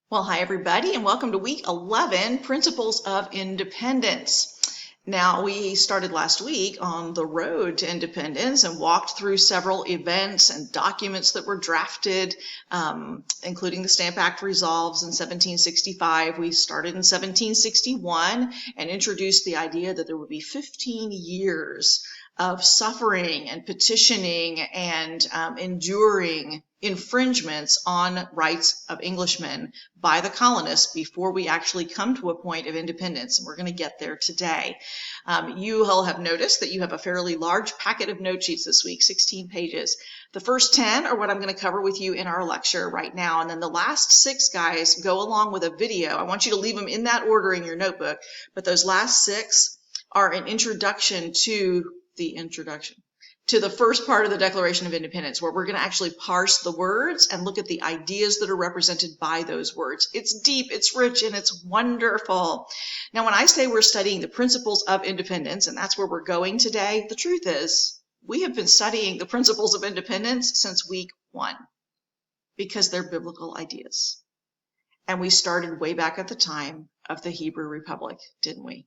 Well, hi everybody, and welcome to week 11, Principles of Independence. Now, we started last week on the road to independence and walked through several events and documents that were drafted, including the Stamp Act resolves in 1765. We started in 1761 and introduced the idea that there would be 15 years of suffering and petitioning and enduring infringements on rights of Englishmen by the colonists before we actually come to a point of independence. And we're going to get there today. You will have noticed that you have a fairly large packet of note sheets this week, 16 pages. The first 10 are what I'm going to cover with you in our lecture right now. And then the last 6 guys go along with a video. I want you to leave them in that order in your notebook. But those last 6 are an introduction to the first part of the Declaration of Independence, where we're going to actually parse the words and look at the ideas that are represented by those words. It's deep, it's rich, and it's wonderful. Now, when I say we're studying the principles of independence, and that's where we're going today, the truth is we have been studying the principles of independence since week 1 because they're biblical ideas. And we started way back at the time of the Hebrew Republic, didn't we?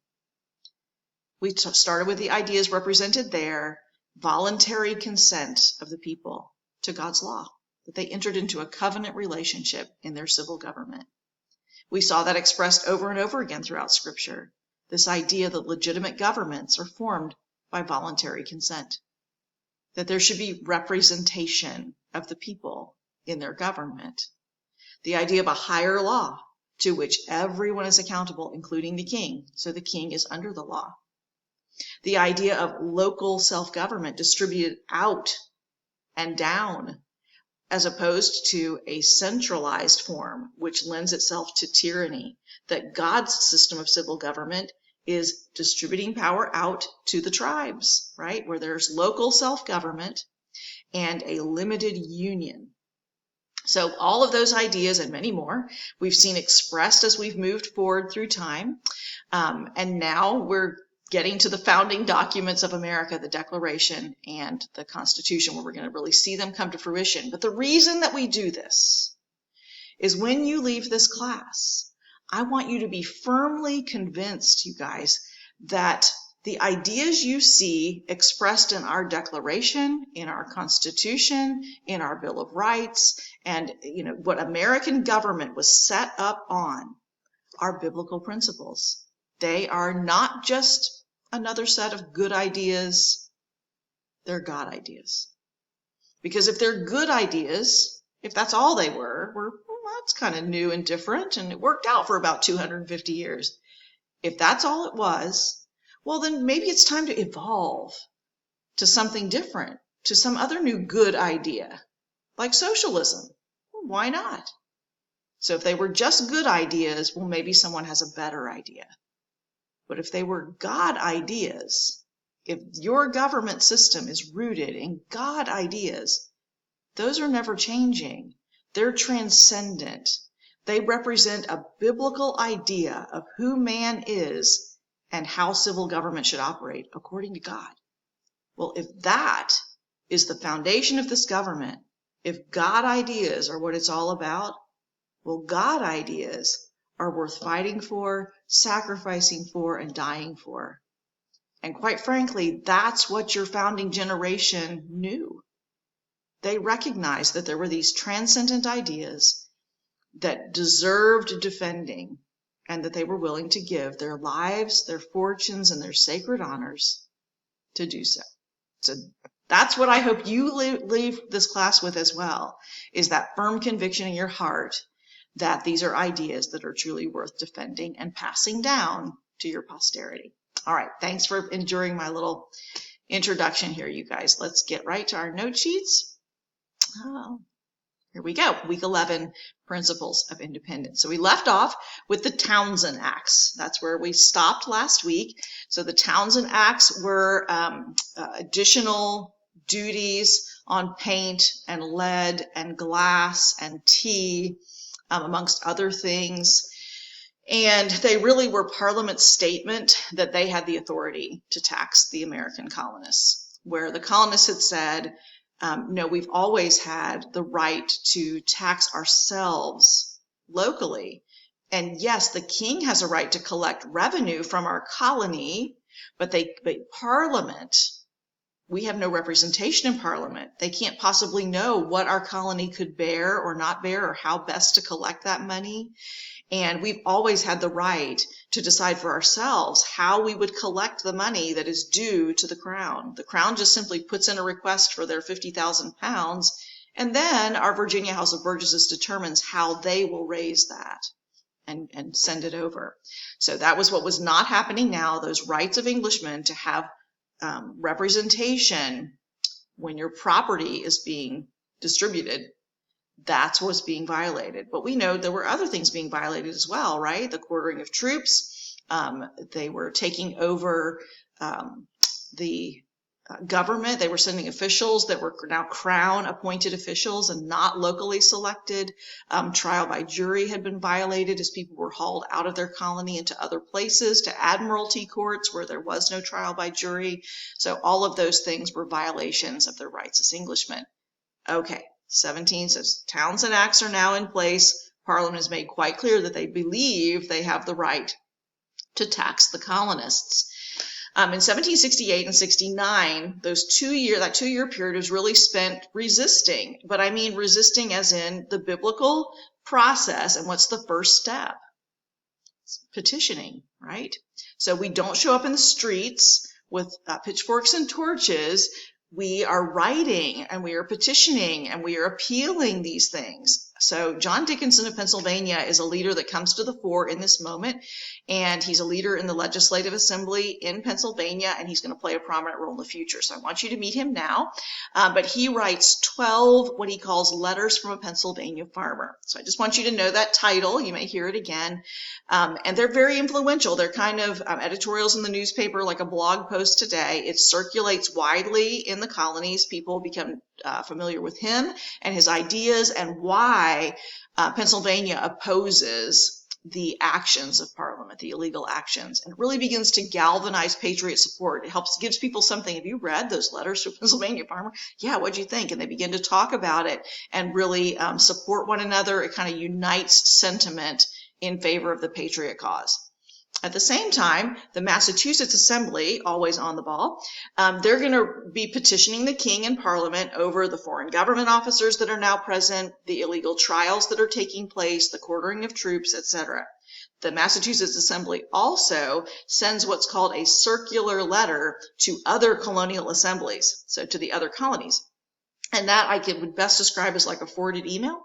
We started with the ideas represented there. Voluntary consent of the people to God's law, that they entered into a covenant relationship in their civil government. We saw that expressed over and over again throughout Scripture, this idea that legitimate governments are formed by voluntary consent, that there should be representation of the people in their government, the idea of a higher law to which everyone is accountable, including the king, so the king is under the law. The idea of local self-government distributed out and down, as opposed to a centralized form, which lends itself to tyranny, that God's system of civil government is distributing power out to the tribes, right? Where there's local self-government and a limited union. So all of those ideas and many more we've seen expressed as we've moved forward through time. And now we're getting to the founding documents of America, the Declaration and the Constitution, where we're going to really see them come to fruition. But the reason that we do this is when you leave this class, I want you to be firmly convinced, you guys, that the ideas you see expressed in our Declaration, in our Constitution, in our Bill of Rights, and what American government was set up on are biblical principles. They are not just another set of good ideas, they're God ideas. Because if they're good ideas, if that's all they were, well, that's kind of new and different, and it worked out for about 250 years. If that's all it was, well, then maybe it's time to evolve to something different, to some other new good idea, like socialism. Well, why not? So if they were just good ideas, well, maybe someone has a better idea. But if they were God ideas, if your government system is rooted in God ideas, those are never changing. They're transcendent. They represent a biblical idea of who man is and how civil government should operate according to God. Well, if that is the foundation of this government, if God ideas are what it's all about, well, God ideas are worth fighting for, sacrificing for, and dying for. And quite frankly, that's what your founding generation knew. They recognized that there were these transcendent ideas that deserved defending, and that they were willing to give their lives, their fortunes, and their sacred honors to do so. So that's what I hope you leave this class with as well, is that firm conviction in your heart that these are ideas that are truly worth defending and passing down to your posterity. All right, thanks for enduring my little introduction here, you guys. Let's get right to our note sheets. Here we go, week 11, Principles of Independence. So we left off with the Townshend Acts. That's where we stopped last week. So the Townshend Acts were additional duties on paint and lead and glass and tea, amongst other things. And they really were Parliament's statement that they had the authority to tax the American colonists, where the colonists had said, no, we've always had the right to tax ourselves locally. And yes, the king has a right to collect revenue from our colony, but Parliament, we have no representation in Parliament. They can't possibly know what our colony could bear or not bear, or how best to collect that money. And we've always had the right to decide for ourselves how we would collect the money that is due to the crown. The crown just simply puts in a request for their 50,000 pounds, and then our Virginia House of Burgesses determines how they will raise that and send it over. So that was what was not happening now, those rights of Englishmen to have representation when your property is being distributed. That's what's being violated. But we know there were other things being violated as well, right? The quartering of troops. They were taking over the government. They were sending officials that were now crown appointed officials and not locally selected. Trial by jury had been violated as people were hauled out of their colony into other places, to admiralty courts where there was no trial by jury. So all of those things were violations of their rights as Englishmen. Okay, 17 says Towns and Acts are now in place. Parliament has made quite clear that they believe they have the right to tax the colonists. In 1768 and 69, that 2-year period was really spent resisting. But I mean resisting as in the biblical process. And what's the first step? It's petitioning, right? So we don't show up in the streets with pitchforks and torches. We are writing and we are petitioning and we are appealing these things. So John Dickinson of Pennsylvania is a leader that comes to the fore in this moment, and he's a leader in the Legislative Assembly in Pennsylvania, and he's going to play a prominent role in the future. So I want you to meet him now. But he writes 12 what he calls letters from a Pennsylvania farmer. So I just want you to know that title. You may hear it again. And they're very influential. They're kind of editorials in the newspaper, like a blog post today. It circulates widely in the colonies. People become familiar with him and his ideas and why Pennsylvania opposes the actions of Parliament, the illegal actions, and it really begins to galvanize patriot support. It gives people something. Have you read those letters to Pennsylvania farmer? Yeah, what'd you think? And they begin to talk about it and really support one another. It kind of unites sentiment in favor of the patriot cause. At the same time, the Massachusetts Assembly, always on the ball, they're going to be petitioning the king and Parliament over the foreign government officers that are now present, the illegal trials that are taking place, the quartering of troops, etc. The Massachusetts Assembly also sends what's called a circular letter to other colonial assemblies, so to the other colonies. And that would best describe as like a forwarded email.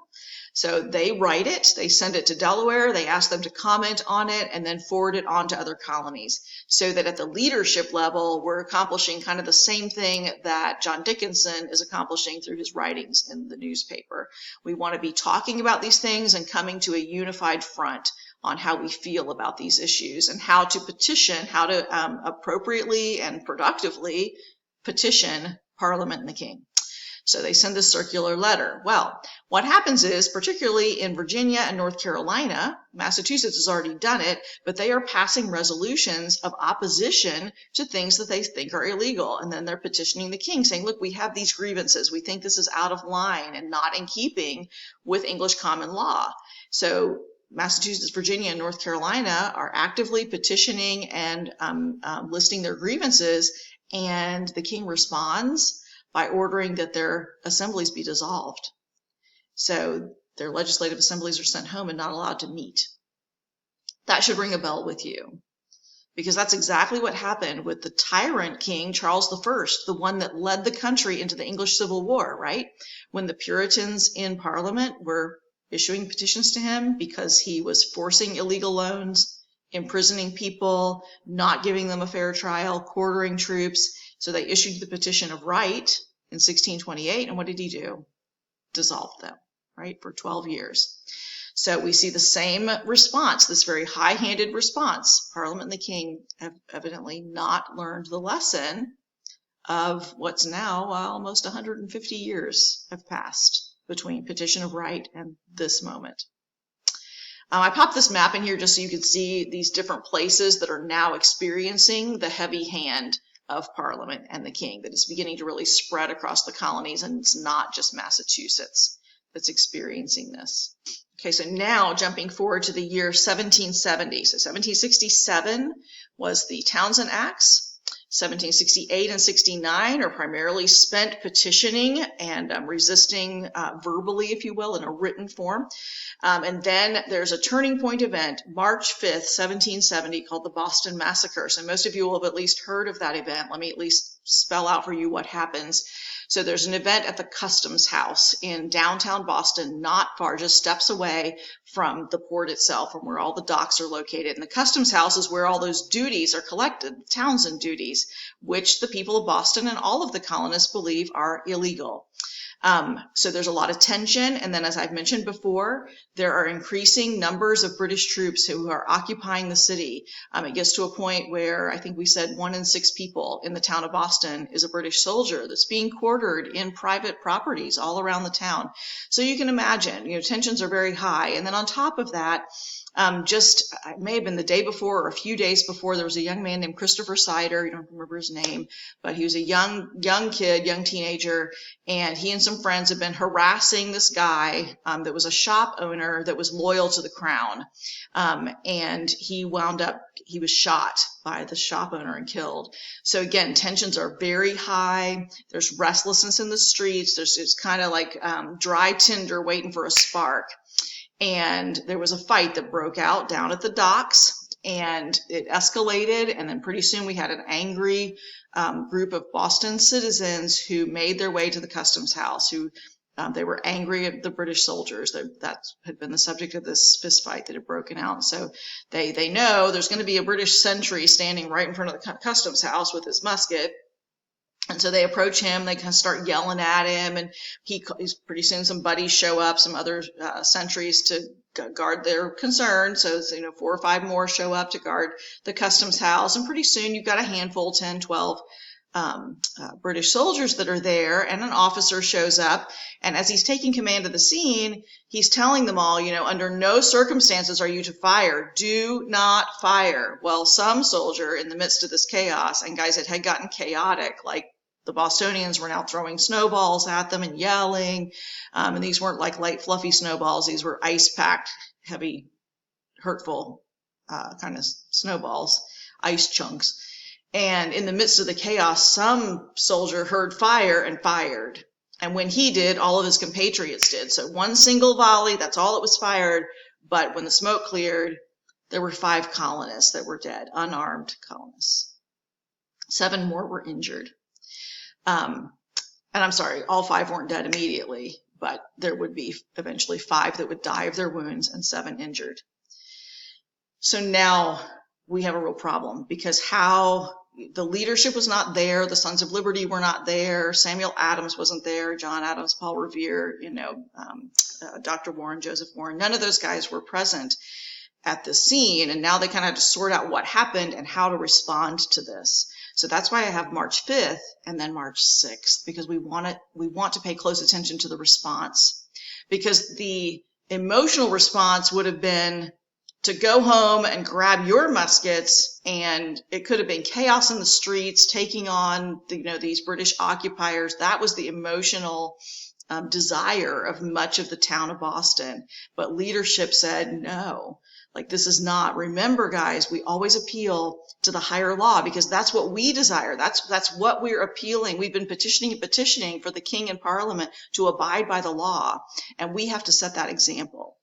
So they write it, they send it to Delaware, they ask them to comment on it, and then forward it on to other colonies. So that at the leadership level, we're accomplishing kind of the same thing that John Dickinson is accomplishing through his writings in the newspaper. We want to be talking about these things and coming to a unified front on how we feel about these issues and how to petition, how to appropriately and productively petition Parliament and the king. So they send this circular letter. Well, what happens is, particularly in Virginia and North Carolina, Massachusetts has already done it, but they are passing resolutions of opposition to things that they think are illegal. And then they're petitioning the king saying, look, we have these grievances. We think this is out of line and not in keeping with English common law. So Massachusetts, Virginia, and North Carolina are actively petitioning and listing their grievances. And the king responds by ordering that their assemblies be dissolved. So their legislative assemblies are sent home and not allowed to meet. That should ring a bell with you, because that's exactly what happened with the tyrant king, Charles I, the one that led the country into the English Civil War, right? When the Puritans in Parliament were issuing petitions to him because he was forcing illegal loans, imprisoning people, not giving them a fair trial, quartering troops. So they issued the Petition of Right in 1628, and what did he do? Dissolved them, right, for 12 years. So we see the same response, this very high-handed response. Parliament and the king have evidently not learned the lesson of what's now almost 150 years have passed between Petition of Right and this moment. I popped this map in here just so you could see these different places that are now experiencing the heavy hand of Parliament and the king that is beginning to really spread across the colonies, and it's not just Massachusetts that's experiencing this. Okay, so now jumping forward to the year 1770. So 1767 was the Townshend Acts. 1768 and 69 are primarily spent petitioning and resisting verbally, if you will, in a written form. And then there's a turning point event, March 5th, 1770, called the Boston Massacre. So most of you will have at least heard of that event. Let me at least spell out for you what happens. So there's an event at the Customs House in downtown Boston, not far, just steps away from the port itself, from where all the docks are located. And the Customs House is where all those duties are collected, Townshend duties, which the people of Boston and all of the colonists believe are illegal. So there's a lot of tension. And then, as I've mentioned before, there are increasing numbers of British troops who are occupying the city. It gets to a point where I think we said 1 in 6 people in the town of Boston is a British soldier that's being quartered in private properties all around the town. So you can imagine, tensions are very high. And then on top of that, it may have been the day before or a few days before, there was a young man named Christopher Sider. You don't remember his name, but he was a young kid, young teenager, and he and some friends had been harassing this guy that was a shop owner that was loyal to the crown. And he was shot by the shop owner and killed. So again, tensions are very high. There's restlessness in the streets. It's kind of like dry tinder waiting for a spark. And there was a fight that broke out down at the docks, and it escalated. And then pretty soon we had an angry group of Boston citizens who made their way to the Customs House, they were angry at the British soldiers. That had been the subject of this fist fight that had broken out. So they know there's going to be a British sentry standing right in front of the Customs House with his musket. And so they approach him, they kind of start yelling at him, and he's pretty soon some buddies show up, some other sentries to guard their concern. So, 4 or 5 more show up to guard the Customs House. And pretty soon you've got a handful, 10, 12 British soldiers that are there, and an officer shows up. And as he's taking command of the scene, he's telling them all, under no circumstances are you to fire. Do not fire. Well, some soldier in the midst of this chaos, and guys, it had gotten chaotic, like the Bostonians were now throwing snowballs at them and yelling. And these weren't like light, fluffy snowballs. These were ice-packed, heavy, hurtful kind of snowballs, ice chunks. And in the midst of the chaos, some soldier heard fire and fired. And when he did, all of his compatriots did. So one single volley, that's all that was fired. But when the smoke cleared, there were 5 colonists that were dead, unarmed colonists. 7 more were injured. And I'm sorry, all 5 weren't dead immediately, but there would be eventually 5 that would die of their wounds and 7 injured. So now we have a real problem, because the leadership was not there. The Sons of Liberty were not there. Samuel Adams wasn't there. John Adams, Paul Revere, Dr. Warren, Joseph Warren. None of those guys were present at the scene. And now they kind of had to sort out what happened and how to respond to this. So that's why I have March 5th and then March 6th, because we want to pay close attention to the response, because the emotional response would have been to go home and grab your muskets, and it could have been chaos in the streets, taking on these British occupiers. That was the emotional desire of much of the town of Boston. But leadership said, no, this is not. Remember, guys, we always appeal to the higher law, because that's what we desire. That's what we're appealing. We've been petitioning for the king and parliament to abide by the law, and we have to set that example.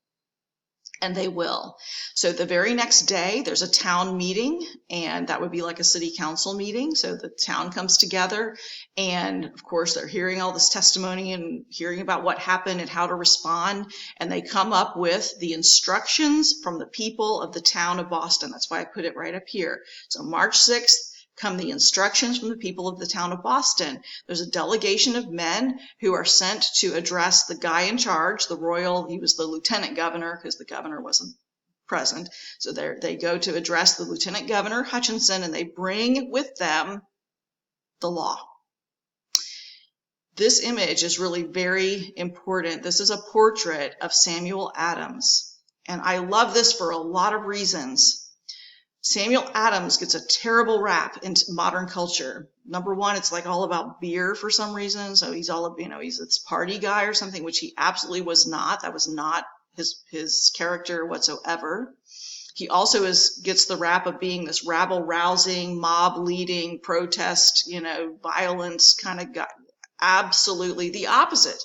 And they will. So the very next day, there's a town meeting, and that would be like a city council meeting. So the town comes together, and of course they're hearing all this testimony and hearing about what happened and how to respond. And they come up with the instructions from the people of the town of Boston. That's why I put it right up here. So March 6th, come the instructions from the people of the town of Boston. There's a delegation of men who are sent to address the guy in charge, he was the lieutenant governor, because the governor wasn't present. So they go to address the Lieutenant Governor Hutchinson, and they bring with them the law. This image is really very important. This is a portrait of Samuel Adams, and I love this for a lot of reasons. Samuel Adams gets a terrible rap in modern culture. Number one, it's all about beer for some reason. So he's he's this party guy or something, which he absolutely was not. That was not his character whatsoever. He also gets the rap of being this rabble-rousing, mob-leading, protest, violence kind of guy. Absolutely the opposite.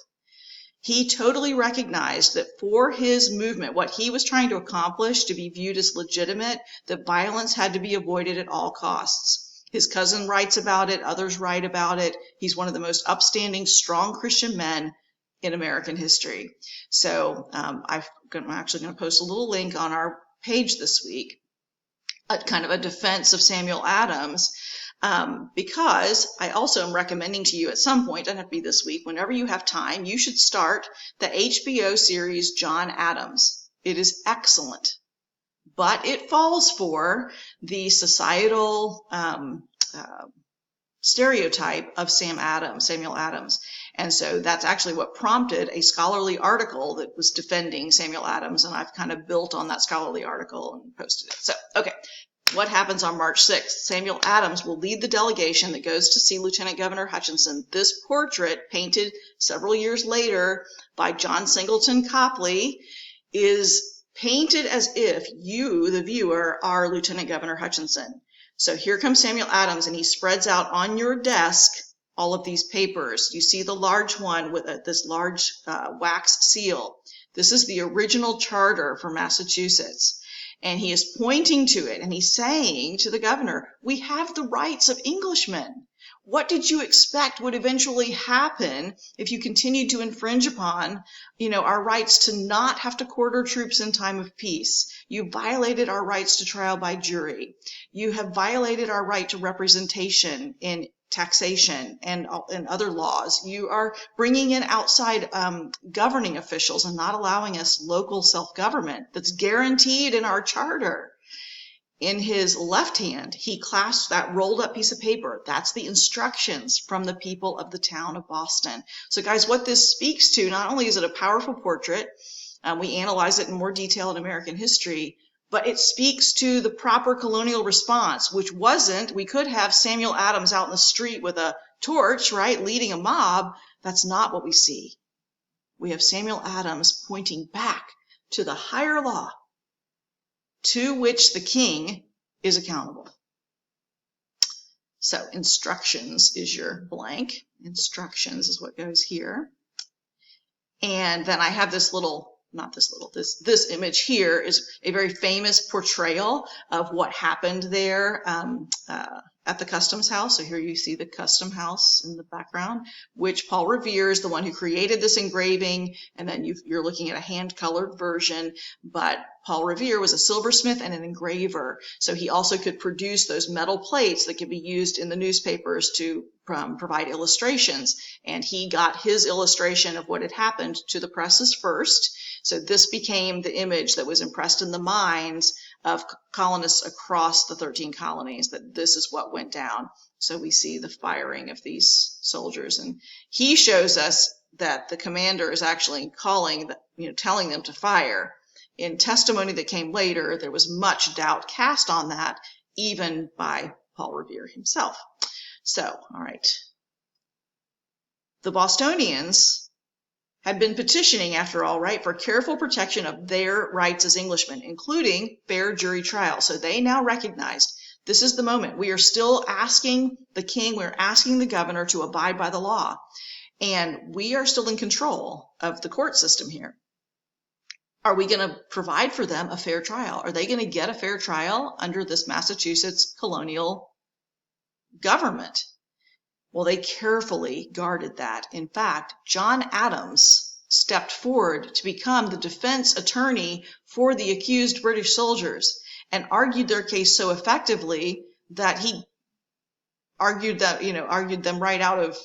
He totally recognized that for his movement, what he was trying to accomplish to be viewed as legitimate, that violence had to be avoided at all costs. His cousin writes about it, others write about it. He's one of the most upstanding, strong Christian men in American history. So I'm actually going to post a little link on our page this week, a kind of a defense of Samuel Adams, because I also am recommending to you at some point, doesn't have to be this week, whenever you have time, you should start the HBO series John Adams. It is excellent, but it falls for the societal stereotype of Samuel Adams. And so that's actually what prompted a scholarly article that was defending Samuel Adams, and I've kind of built on that scholarly article and posted it. So, okay, what happens on March 6th? Samuel Adams will lead the delegation that goes to see Lieutenant Governor Hutchinson. This portrait, painted several years later by John Singleton Copley, is painted as if you, the viewer, are Lieutenant Governor Hutchinson. So here comes Samuel Adams, and he spreads out on your desk all of these papers. You see the large one with this large wax seal. This is the original charter for Massachusetts. And he is pointing to it, and he's saying to the governor, we have the rights of Englishmen. What did you expect would eventually happen if you continued to infringe upon, our rights to not have to quarter troops in time of peace? You violated our rights to trial by jury. You have violated our right to representation in taxation and other laws. You are bringing in outside governing officials and not allowing us local self-government that's guaranteed in our charter. In his left hand, he clasped that rolled up piece of paper. That's the instructions from the people of the town of Boston. So guys, what this speaks to, not only is it a powerful portrait, we analyze it in more detail in American history, but it speaks to the proper colonial response, which wasn't, we could have Samuel Adams out in the street with a torch, right, leading a mob. That's not what we see. We have Samuel Adams pointing back to the higher law to which the king is accountable. So instructions is your blank. Instructions is what goes here. And then I have this image here is a very famous portrayal of what happened there at the Customs House. So here you see the Custom House in the background, which Paul Revere is the one who created this engraving, and then you're looking at a hand-colored version, but Paul Revere was a silversmith and an engraver, so he also could produce those metal plates that could be used in the newspapers to provide illustrations, and he got his illustration of what had happened to the presses first. So this became the image that was impressed in the minds of colonists across the 13 colonies, that this is what went down. So we see the firing of these soldiers, and he shows us that the commander is actually telling them to fire. In testimony that came later, there was much doubt cast on that, even by Paul Revere himself. So, all right. The Bostonians had been petitioning, after all, right, for careful protection of their rights as Englishmen, including fair jury trial. So they now recognized this is the moment. We are still asking the king, we're asking the governor to abide by the law. And we are still in control of the court system here. Are we going to provide for them a fair trial? Are they going to get a fair trial under this Massachusetts colonial government? Well, they carefully guarded that. In fact, John Adams stepped forward to become the defense attorney for the accused British soldiers and argued their case so effectively that he argued them right out of,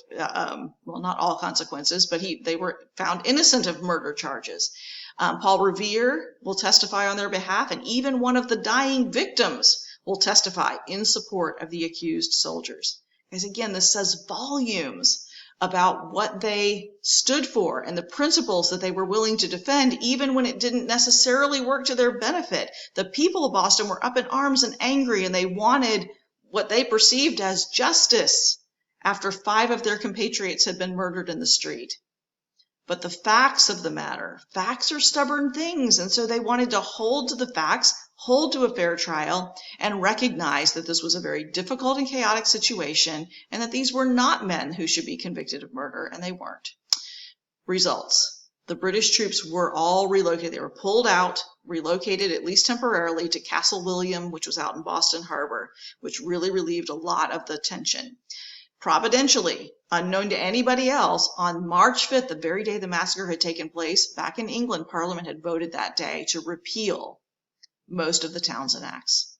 well, not all consequences, but they were found innocent of murder charges. Paul Revere will testify on their behalf, and even one of the dying victims will testify in support of the accused soldiers. Because again, this says volumes about what they stood for and the principles that they were willing to defend, even when it didn't necessarily work to their benefit. The people of Boston were up in arms and angry, and they wanted what they perceived as justice after 5 of their compatriots had been murdered in the street. But the facts of the matter, facts are stubborn things, and so they wanted to hold to the facts, hold to a fair trial, and recognize that this was a very difficult and chaotic situation, and that these were not men who should be convicted of murder, and they weren't. Results. The British troops were all relocated. They were pulled out, relocated at least temporarily to Castle William, which was out in Boston Harbor, which really relieved a lot of the tension. Providentially, unknown to anybody else, on March 5th, the very day the massacre had taken place, back in England, Parliament had voted that day to repeal most of the Townshend Acts.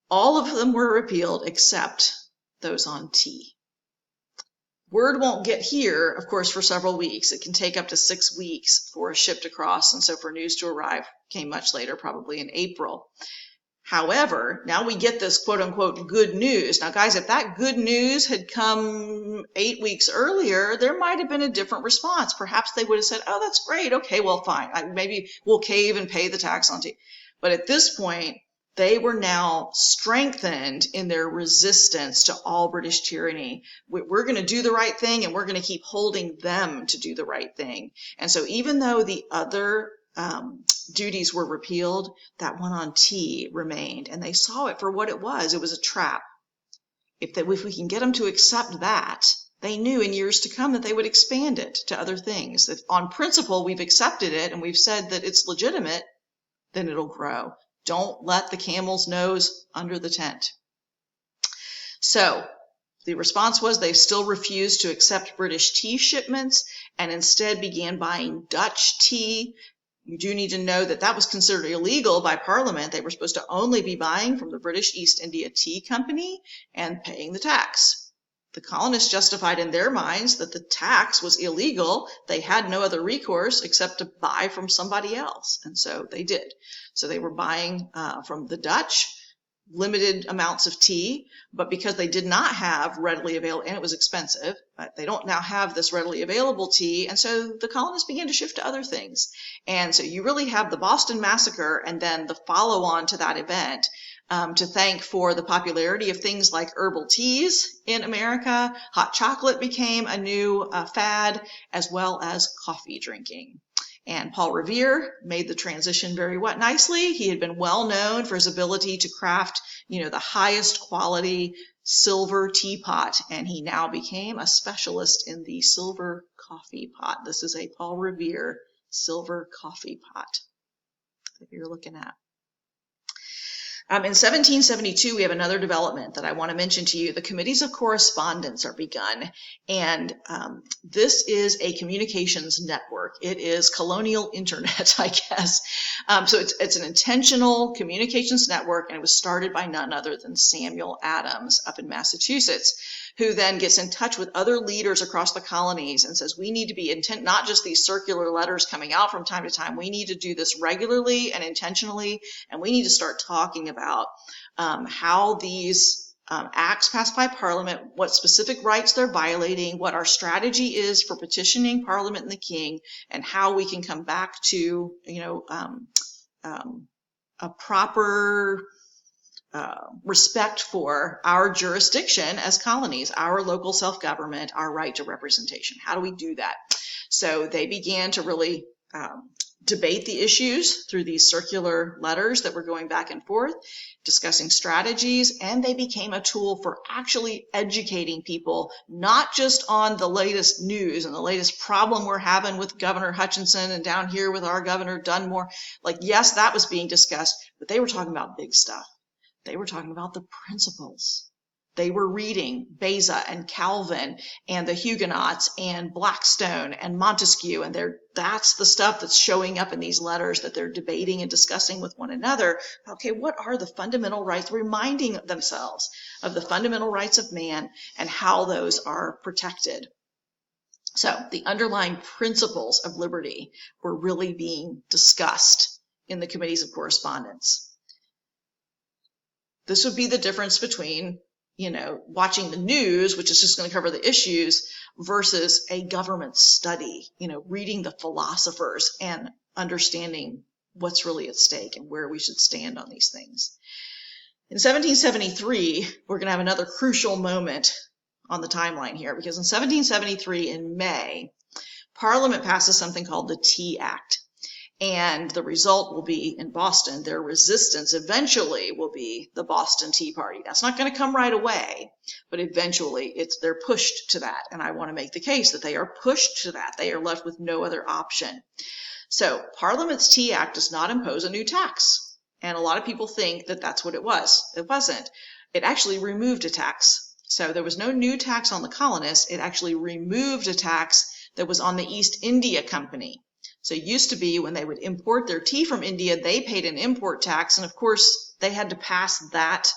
All of them were repealed except those on tea. Word won't get here, of course, for several weeks. It can take up to 6 weeks for a ship to cross, and so for news to arrive came much later, probably in April. However, now we get this quote-unquote good news. Now, guys, if that good news had come 8 weeks earlier, there might have been a different response. Perhaps they would have said, oh, that's great. Okay, well, fine. Maybe we'll cave and pay the tax on tea. But at this point, they were now strengthened in their resistance to all British tyranny. We're going to do the right thing, and we're going to keep holding them to do the right thing. And so even though the other duties were repealed, that one on tea remained, and they saw it for what it was. It was a trap. If we can get them to accept that, they knew in years to come that they would expand it to other things. If on principle we've accepted it and we've said that it's legitimate, then it'll grow. Don't let the camel's nose under the tent. So the response was they still refused to accept British tea shipments and instead began buying Dutch tea. You do need to know that that was considered illegal by Parliament. They were supposed to only be buying from the British East India Tea Company and paying the tax. The colonists justified in their minds that the tax was illegal. They had no other recourse except to buy from somebody else, and so they did. So they were buying from the Dutch limited amounts of tea, but because they did not have readily available, and it was expensive, but they don't now have this readily available tea, and so the colonists began to shift to other things. And so you really have the Boston Massacre and then the follow-on to that event to thank for the popularity of things like herbal teas in America. Hot chocolate became a new fad, as well as coffee drinking. And Paul Revere made the transition very nicely. He had been well known for his ability to craft, the highest quality silver teapot, and he now became a specialist in the silver coffee pot. This is a Paul Revere silver coffee pot that you're looking at. In 1772, we have another development that I want to mention to you. The Committees of Correspondence are begun, and this is a communications network. It is colonial internet, I guess. So it's an intentional communications network, and it was started by none other than Samuel Adams up in Massachusetts, who then gets in touch with other leaders across the colonies and says, we need to be not just these circular letters coming out from time to time. We need to do this regularly and intentionally, and we need to start talking about how these acts passed by Parliament, what specific rights they're violating, what our strategy is for petitioning Parliament and the King, and how we can come back to, a proper respect for our jurisdiction as colonies, our local self-government, our right to representation. How do we do that? So they began to really debate the issues through these circular letters that were going back and forth, discussing strategies, and they became a tool for actually educating people, not just on the latest news and the latest problem we're having with Governor Hutchinson and down here with our Governor Dunmore. Like, yes, that was being discussed, but they were talking about big stuff. They were talking about the principles. They were reading Beza and Calvin and the Huguenots and Blackstone and Montesquieu, and that's the stuff that's showing up in these letters that they're debating and discussing with one another. Okay, what are the fundamental rights? Reminding themselves of the fundamental rights of man and how those are protected. So the underlying principles of liberty were really being discussed in the Committees of Correspondence. This would be the difference between, watching the news, which is just going to cover the issues, versus a government study, reading the philosophers and understanding what's really at stake and where we should stand on these things. In 1773, we're going to have another crucial moment on the timeline here, because in 1773 in May, Parliament passes something called the Tea Act. And the result will be in Boston, their resistance eventually will be the Boston Tea Party. That's not going to come right away, but eventually they're pushed to that. And I want to make the case that they are pushed to that. They are left with no other option. So Parliament's Tea Act does not impose a new tax. And a lot of people think that that's what it was. It wasn't. It actually removed a tax. So there was no new tax on the colonists. It actually removed a tax that was on the East India Company. So it used to be when they would import their tea from India, they paid an import tax. And of course, they had to pass that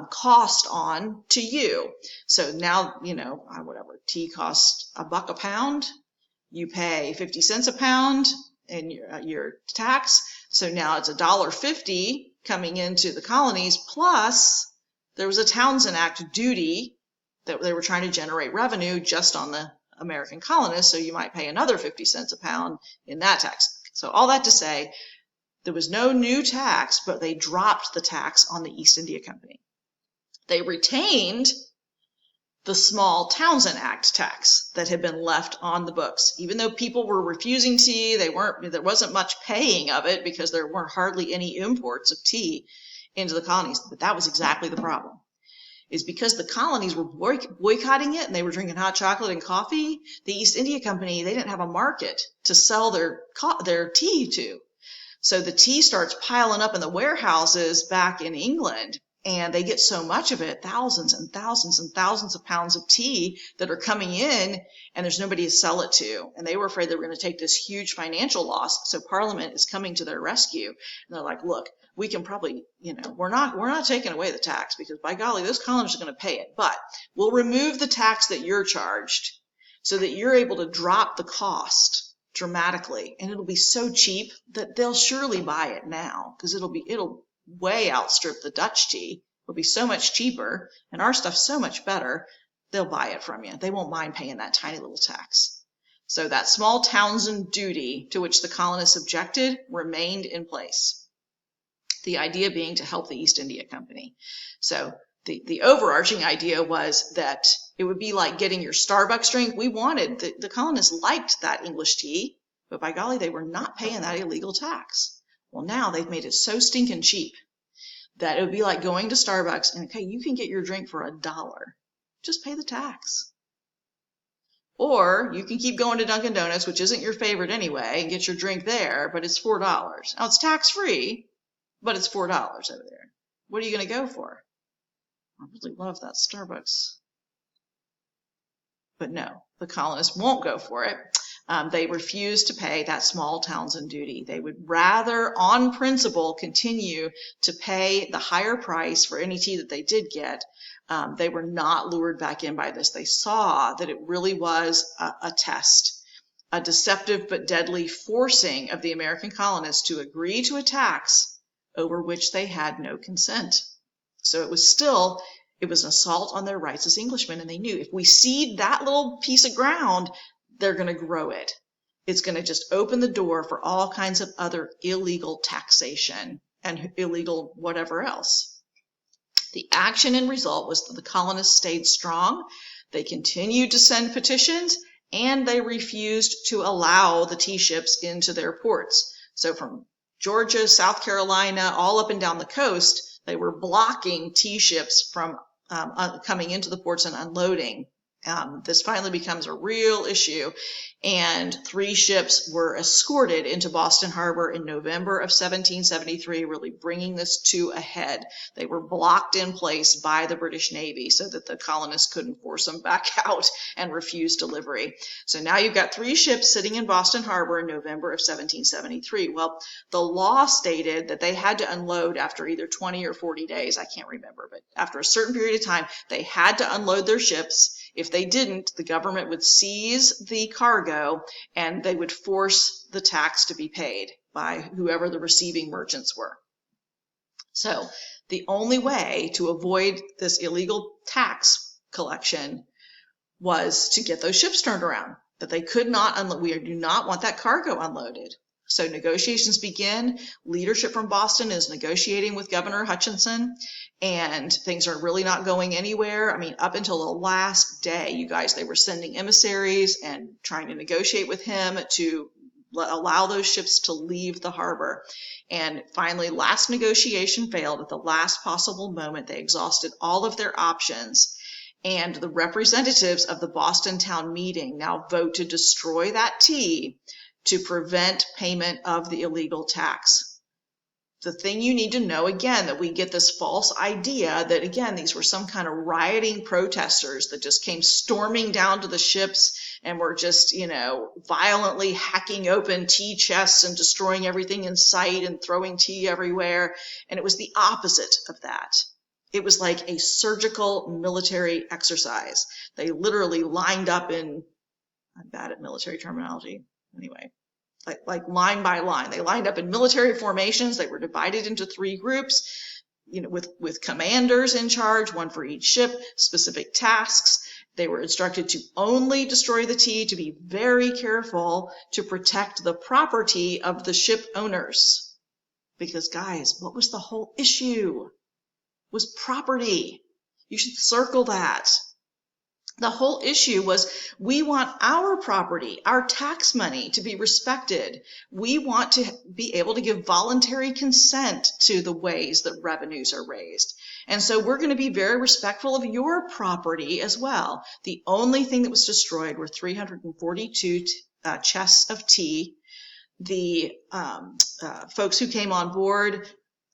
cost on to you. So now, whatever, tea costs $1 a pound. You pay 50 cents a pound in your tax. So now it's $1.50 coming into the colonies. Plus, there was a Townshend Act duty that they were trying to generate revenue just on the American colonists, so you might pay another 50 cents a pound in that tax. So all that to say, there was no new tax, but they dropped the tax on the East India Company. They retained the small Townshend Act tax that had been left on the books. Even though people were refusing tea, there wasn't much paying of it because there weren't hardly any imports of tea into the colonies. But that was exactly the problem. Is because the colonies were boycotting it and they were drinking hot chocolate and coffee, the East India Company, they didn't have a market to sell their tea to. So the tea starts piling up in the warehouses back in England, and they get so much of it, thousands and thousands and thousands of pounds of tea that are coming in, and there's nobody to sell it to. And they were afraid they were going to take this huge financial loss. So Parliament is coming to their rescue. And they're like, look, we can probably, we're not taking away the tax because by golly, those colonists are going to pay it, but we'll remove the tax that you're charged so that you're able to drop the cost dramatically. And it'll be so cheap that they'll surely buy it now because it'll way outstrip the Dutch tea. It'll be so much cheaper and our stuff's so much better. They'll buy it from you. They won't mind paying that tiny little tax. So that small Townshend duty to which the colonists objected remained in place. The idea being to help the East India Company. So the overarching idea was that it would be like getting your Starbucks drink. The colonists liked that English tea, but by golly, they were not paying that illegal tax. Well, now they've made it so stinking cheap that it would be like going to Starbucks and, okay, you can get your drink for $1. Just pay the tax. Or you can keep going to Dunkin' Donuts, which isn't your favorite anyway, and get your drink there, but it's $4. Now, it's tax-free, but it's $4 over there. What are you going to go for? I really love that Starbucks. But no, the colonists won't go for it. They refuse to pay that small Townshend duty. They would rather, on principle, continue to pay the higher price for any tea that they did get. They were not lured back in by this. They saw that it really was a test, a deceptive but deadly forcing of the American colonists to agree to a tax over which they had no consent. So it was an assault on their rights as Englishmen, and they knew if we cede that little piece of ground, they're going to grow it. It's going to just open the door for all kinds of other illegal taxation and illegal whatever else. The action and result was that the colonists stayed strong. They continued to send petitions, and they refused to allow the tea ships into their ports. So from Georgia, South Carolina, all up and down the coast, they were blocking tea ships from coming into the ports and unloading. This finally becomes a real issue, and 3 ships were escorted into Boston Harbor in November of 1773, really bringing this to a head. They were blocked in place by the British Navy so that the colonists couldn't force them back out and refuse delivery. So now you've got 3 ships sitting in Boston Harbor in November of 1773. Well, the law stated that they had to unload after either 20 or 40 days, I can't remember, but after a certain period of time, they had to unload their ships. If they didn't, the government would seize the cargo and they would force the tax to be paid by whoever the receiving merchants were. So the only way to avoid this illegal tax collection was to get those ships turned around, that they could not unload. We do not want that cargo unloaded. So negotiations begin. Leadership from Boston is negotiating with Governor Hutchinson, and things are really not going anywhere. I mean, up until the last day, you guys, they were sending emissaries and trying to negotiate with him to allow those ships to leave the harbor. And finally, last negotiation failed at the last possible moment. They exhausted all of their options. And the representatives of the Boston town meeting now vote to destroy that tea to prevent payment of the illegal tax. The thing you need to know, again, that we get this false idea that, again, these were some kind of rioting protesters that just came storming down to the ships and were just, violently hacking open tea chests and destroying everything in sight and throwing tea everywhere. And it was the opposite of that. It was like a surgical military exercise. They literally lined up in, I'm bad at military terminology. Anyway, like line by line. They lined up in military formations. They were divided into 3 groups, with commanders in charge, one for each ship, specific tasks. They were instructed to only destroy the tea, to be very careful to protect the property of the ship owners. Because guys, what was the whole issue? Was property. You should circle that. The whole issue was, we want our property, our tax money to be respected. We want to be able to give voluntary consent to the ways that revenues are raised. And so we're going to be very respectful of your property as well. The only thing that was destroyed were 342 chests of tea. The folks who came on board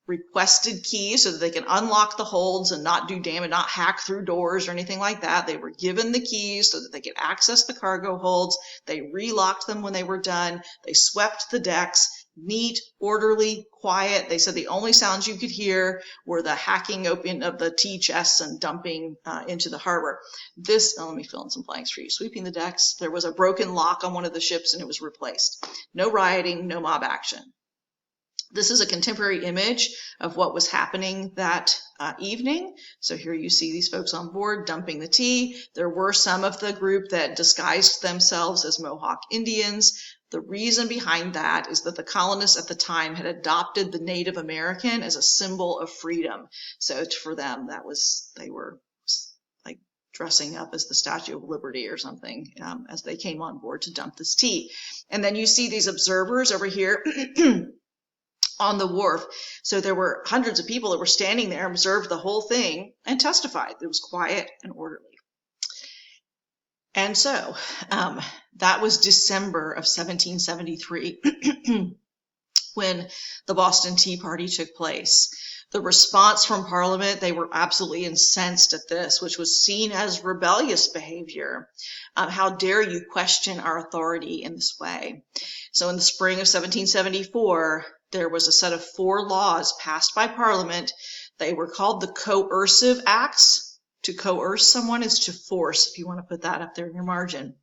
requested keys so that they can unlock the holds and not do damage, not hack through doors or anything like that. They were given the keys so that they could access the cargo holds. They relocked them when they were done. They swept the decks, neat, orderly, quiet. They said the only sounds you could hear were the hacking open of the tea chests and dumping into the harbor. Let me fill in some blanks for you. Sweeping the decks. There was a broken lock on one of the ships and it was replaced. No rioting, no mob action. This is a contemporary image of what was happening that evening. So here you see these folks on board dumping the tea. There were some of the group that disguised themselves as Mohawk Indians. The reason behind that is that the colonists at the time had adopted the Native American as a symbol of freedom. So for them, they were like dressing up as the Statue of Liberty or something as they came on board to dump this tea. And then you see these observers over here on the wharf. So there were hundreds of people that were standing there, observed the whole thing, and testified. It was quiet and orderly. And so that was December of 1773 when the Boston Tea Party took place. The response from Parliament, they were absolutely incensed at this, which was seen as rebellious behavior. How dare you question our authority in this way? So in the spring of 1774, there was a set of 4 laws passed by Parliament. They were called the Coercive Acts. To coerce someone is to force, if you want to put that up there in your margin.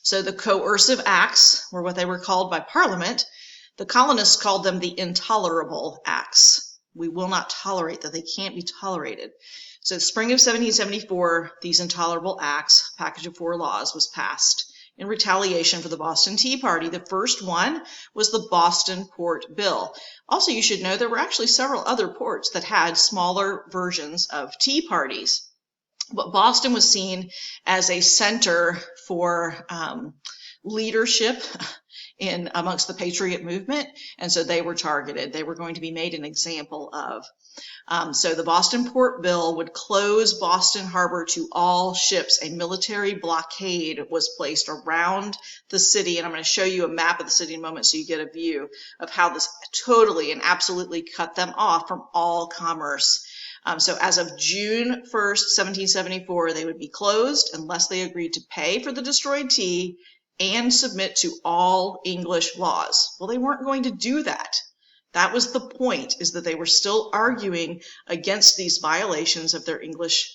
So the Coercive Acts were what they were called by Parliament. The colonists called them the Intolerable Acts. We will not tolerate that. They can't be tolerated. So the spring of 1774, these Intolerable Acts, a package of 4 laws, was passed in retaliation for the Boston Tea Party. The first one was the Boston Port Bill. Also, you should know there were actually several other ports that had smaller versions of tea parties. But Boston was seen as a center for leadership amongst the Patriot movement, and so they were targeted. They were going to be made an example of. So the Boston Port Bill would close Boston Harbor to all ships. A military blockade was placed around the city, and I'm going to show you a map of the city in a moment so you get a view of how this totally and absolutely cut them off from all commerce. So as of June 1st, 1774, they would be closed unless they agreed to pay for the destroyed tea and submit to all English laws. Well, they weren't going to do that. That was the point, is that they were still arguing against these violations of their English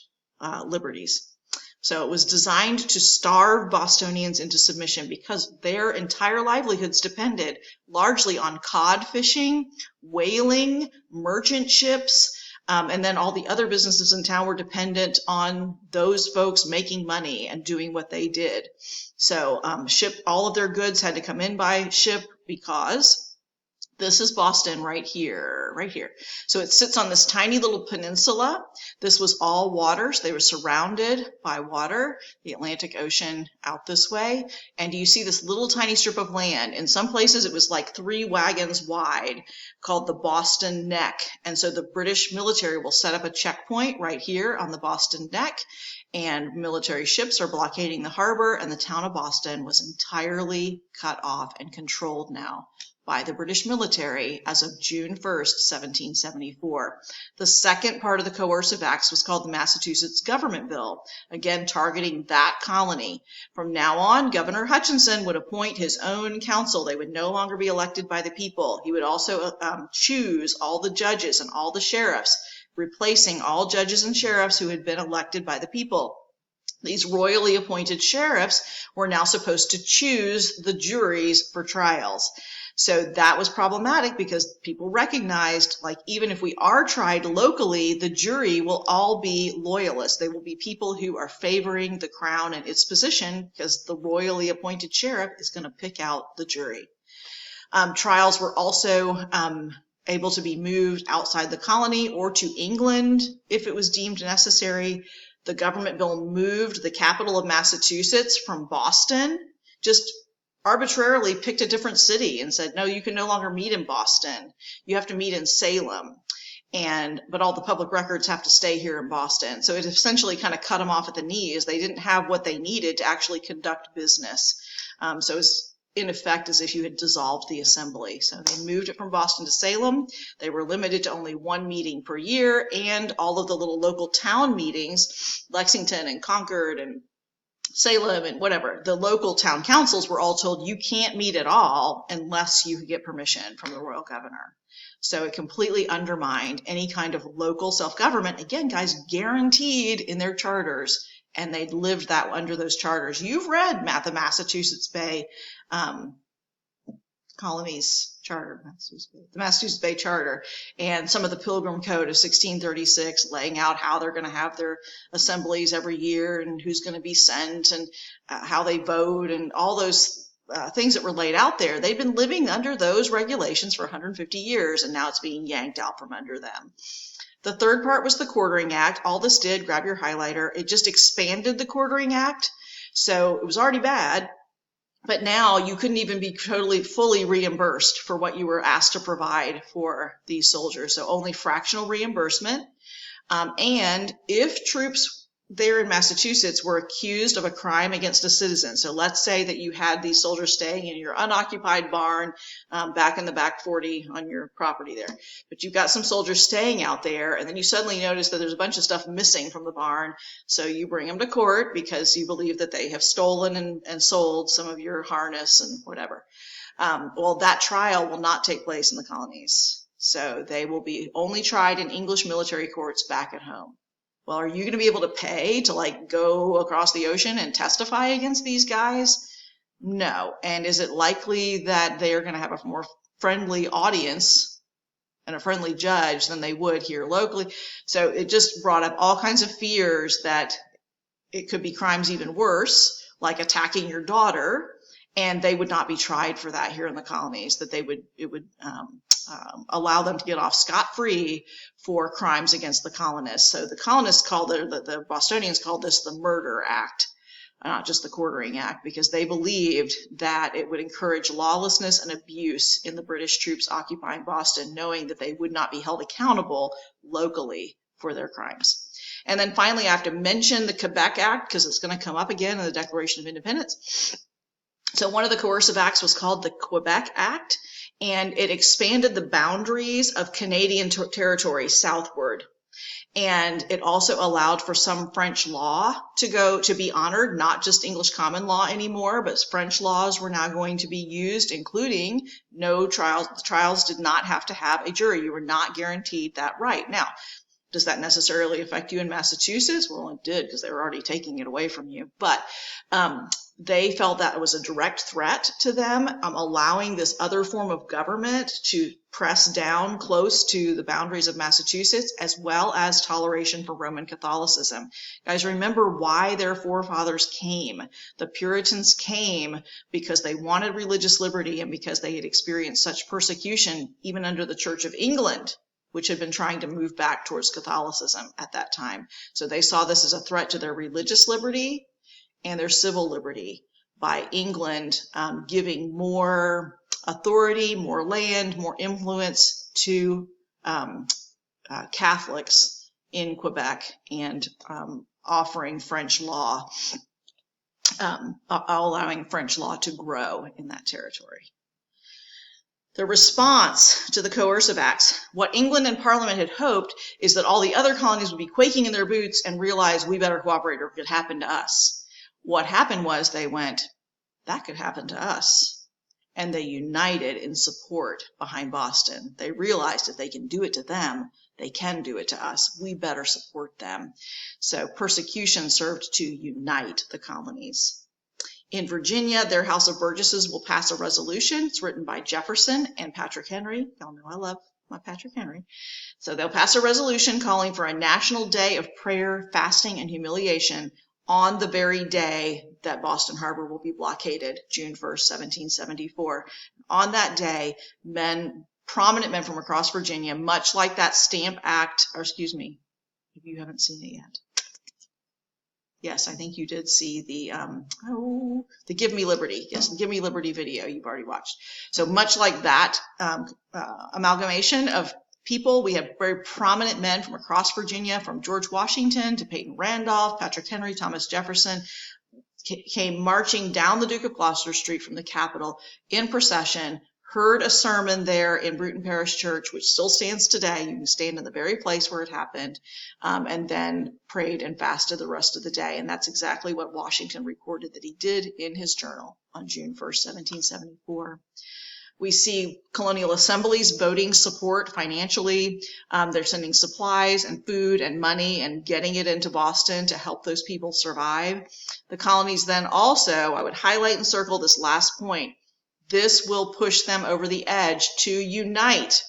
liberties. So it was designed to starve Bostonians into submission because their entire livelihoods depended largely on cod fishing, whaling, merchant ships, And then all the other businesses in town were dependent on those folks making money and doing what they did. So all of their goods had to come in by ship because this is Boston right here, right here. So it sits on this tiny little peninsula. This was all water. So they were surrounded by water, the Atlantic Ocean out this way. And you see this little tiny strip of land. In some places, it was like 3 wagons wide, called the Boston Neck. And so the British military will set up a checkpoint right here on the Boston Neck. And military ships are blockading the harbor, and the town of Boston was entirely cut off and controlled now by the British military as of June 1st, 1774. The second part of the coercive acts was called the Massachusetts Government Bill, again targeting that colony. From now on, Governor Hutchinson would appoint his own council. They would no longer be elected by the people. He would also choose all the judges and all the sheriffs, replacing all judges and sheriffs who had been elected by the people. These royally appointed sheriffs were now supposed to choose the juries for trials. So that was problematic because people recognized, like, even if we are tried locally, the jury will all be loyalists. They will be people who are favoring the crown and its position because the royally appointed sheriff is going to pick out the jury. Trials were also able to be moved outside the colony or to England if it was deemed necessary. The government bill moved the capital of Massachusetts from Boston, just arbitrarily picked a different city and said, no, you can no longer meet in Boston. You have to meet in Salem. But all the public records have to stay here in Boston. So it essentially kind of cut them off at the knees. They didn't have what they needed to actually conduct business. So it was in effect as if you had dissolved the assembly. So they moved it from Boston to Salem. They were limited to only 1 meeting per year, and all of the little local town meetings, Lexington and Concord and Salem and whatever, the local town councils were all told you can't meet at all unless you get permission from the royal governor. So it completely undermined any kind of local self-government. Again, guys, guaranteed in their charters, and they'd lived that under those charters. You've read the Massachusetts Bay Colonies Charter, the Massachusetts Bay Charter, and some of the Pilgrim Code of 1636, laying out how they're going to have their assemblies every year and who's going to be sent and how they vote and all those things that were laid out there. They've been living under those regulations for 150 years, and now it's being yanked out from under them. The third part was the Quartering Act. All this did, grab your highlighter, it just expanded the Quartering Act. So it was already bad, but now you couldn't even be fully reimbursed for what you were asked to provide for these soldiers. So only fractional reimbursement. And if troops there in Massachusetts were accused of a crime against a citizen, so let's say that you had these soldiers staying in your unoccupied barn back in the back 40 on your property there, but you've got some soldiers staying out there, and then you suddenly notice that there's a bunch of stuff missing from the barn, so you bring them to court because you believe that they have stolen and sold some of your harness and whatever. Well, that trial will not take place in the colonies, so they will be only tried in English military courts back at home. Well, are you going to be able to pay to go across the ocean and testify against these guys? No. And is it likely that they are going to have a more friendly audience and a friendly judge than they would here locally? So it just brought up all kinds of fears that it could be crimes even worse, like attacking your daughter, and they would not be tried for that here in the colonies, that it would allow them to get off scot-free for crimes against the colonists. So the colonists the Bostonians called this the Murder Act, not just the Quartering Act, because they believed that it would encourage lawlessness and abuse in the British troops occupying Boston, knowing that they would not be held accountable locally for their crimes. And then finally, I have to mention the Quebec Act because it's going to come up again in the Declaration of Independence. So one of the coercive acts was called the Quebec Act, and it expanded the boundaries of Canadian territory southward. And it also allowed for some French law to be honored, not just English common law anymore, but French laws were now going to be used, including no trials. Trials did not have to have a jury. You were not guaranteed that right. Now, does that necessarily affect you in Massachusetts? Well, it did, because they were already taking it away from you. But They felt that it was a direct threat to them, allowing this other form of government to press down close to the boundaries of Massachusetts, as well as toleration for Roman Catholicism. Guys, remember why their forefathers came. The Puritans came because they wanted religious liberty and because they had experienced such persecution, even under the Church of England, which had been trying to move back towards Catholicism at that time. So they saw this as a threat to their religious liberty and their civil liberty by England giving more authority, more land, more influence to Catholics in Quebec, and offering French law, allowing French law to grow in that territory. The response to the coercive acts, what England and Parliament had hoped is that all the other colonies would be quaking in their boots and realize we better cooperate or it could happen to us. What happened was they went, that could happen to us. And they united in support behind Boston. They realized if they can do it to them, they can do it to us. We better support them. So persecution served to unite the colonies. In Virginia, their House of Burgesses will pass a resolution. It's written by Jefferson and Patrick Henry. Y'all know I love my Patrick Henry. So they'll pass a resolution calling for a national day of prayer, fasting, and humiliation on the very day that Boston Harbor will be blockaded, June 1st, 1774. On that day, prominent men from across Virginia, much like that Stamp Act, or excuse me, if you haven't seen it yet. Yes, I think you did see the Give Me Liberty. Yes, the Give Me Liberty video you've already watched. So much like that amalgamation of people, we have very prominent men from across Virginia, from George Washington to Peyton Randolph, Patrick Henry, Thomas Jefferson, came marching down the Duke of Gloucester Street from the Capitol in procession, heard a sermon there in Bruton Parish Church, which still stands today. You can stand in the very place where it happened, and then prayed and fasted the rest of the day. And that's exactly what Washington recorded that he did in his journal on June 1st, 1774. We see colonial assemblies voting support financially. They're sending supplies and food and money and getting it into Boston to help those people survive. The colonies then also, I would highlight and circle this last point, this will push them over the edge to unite.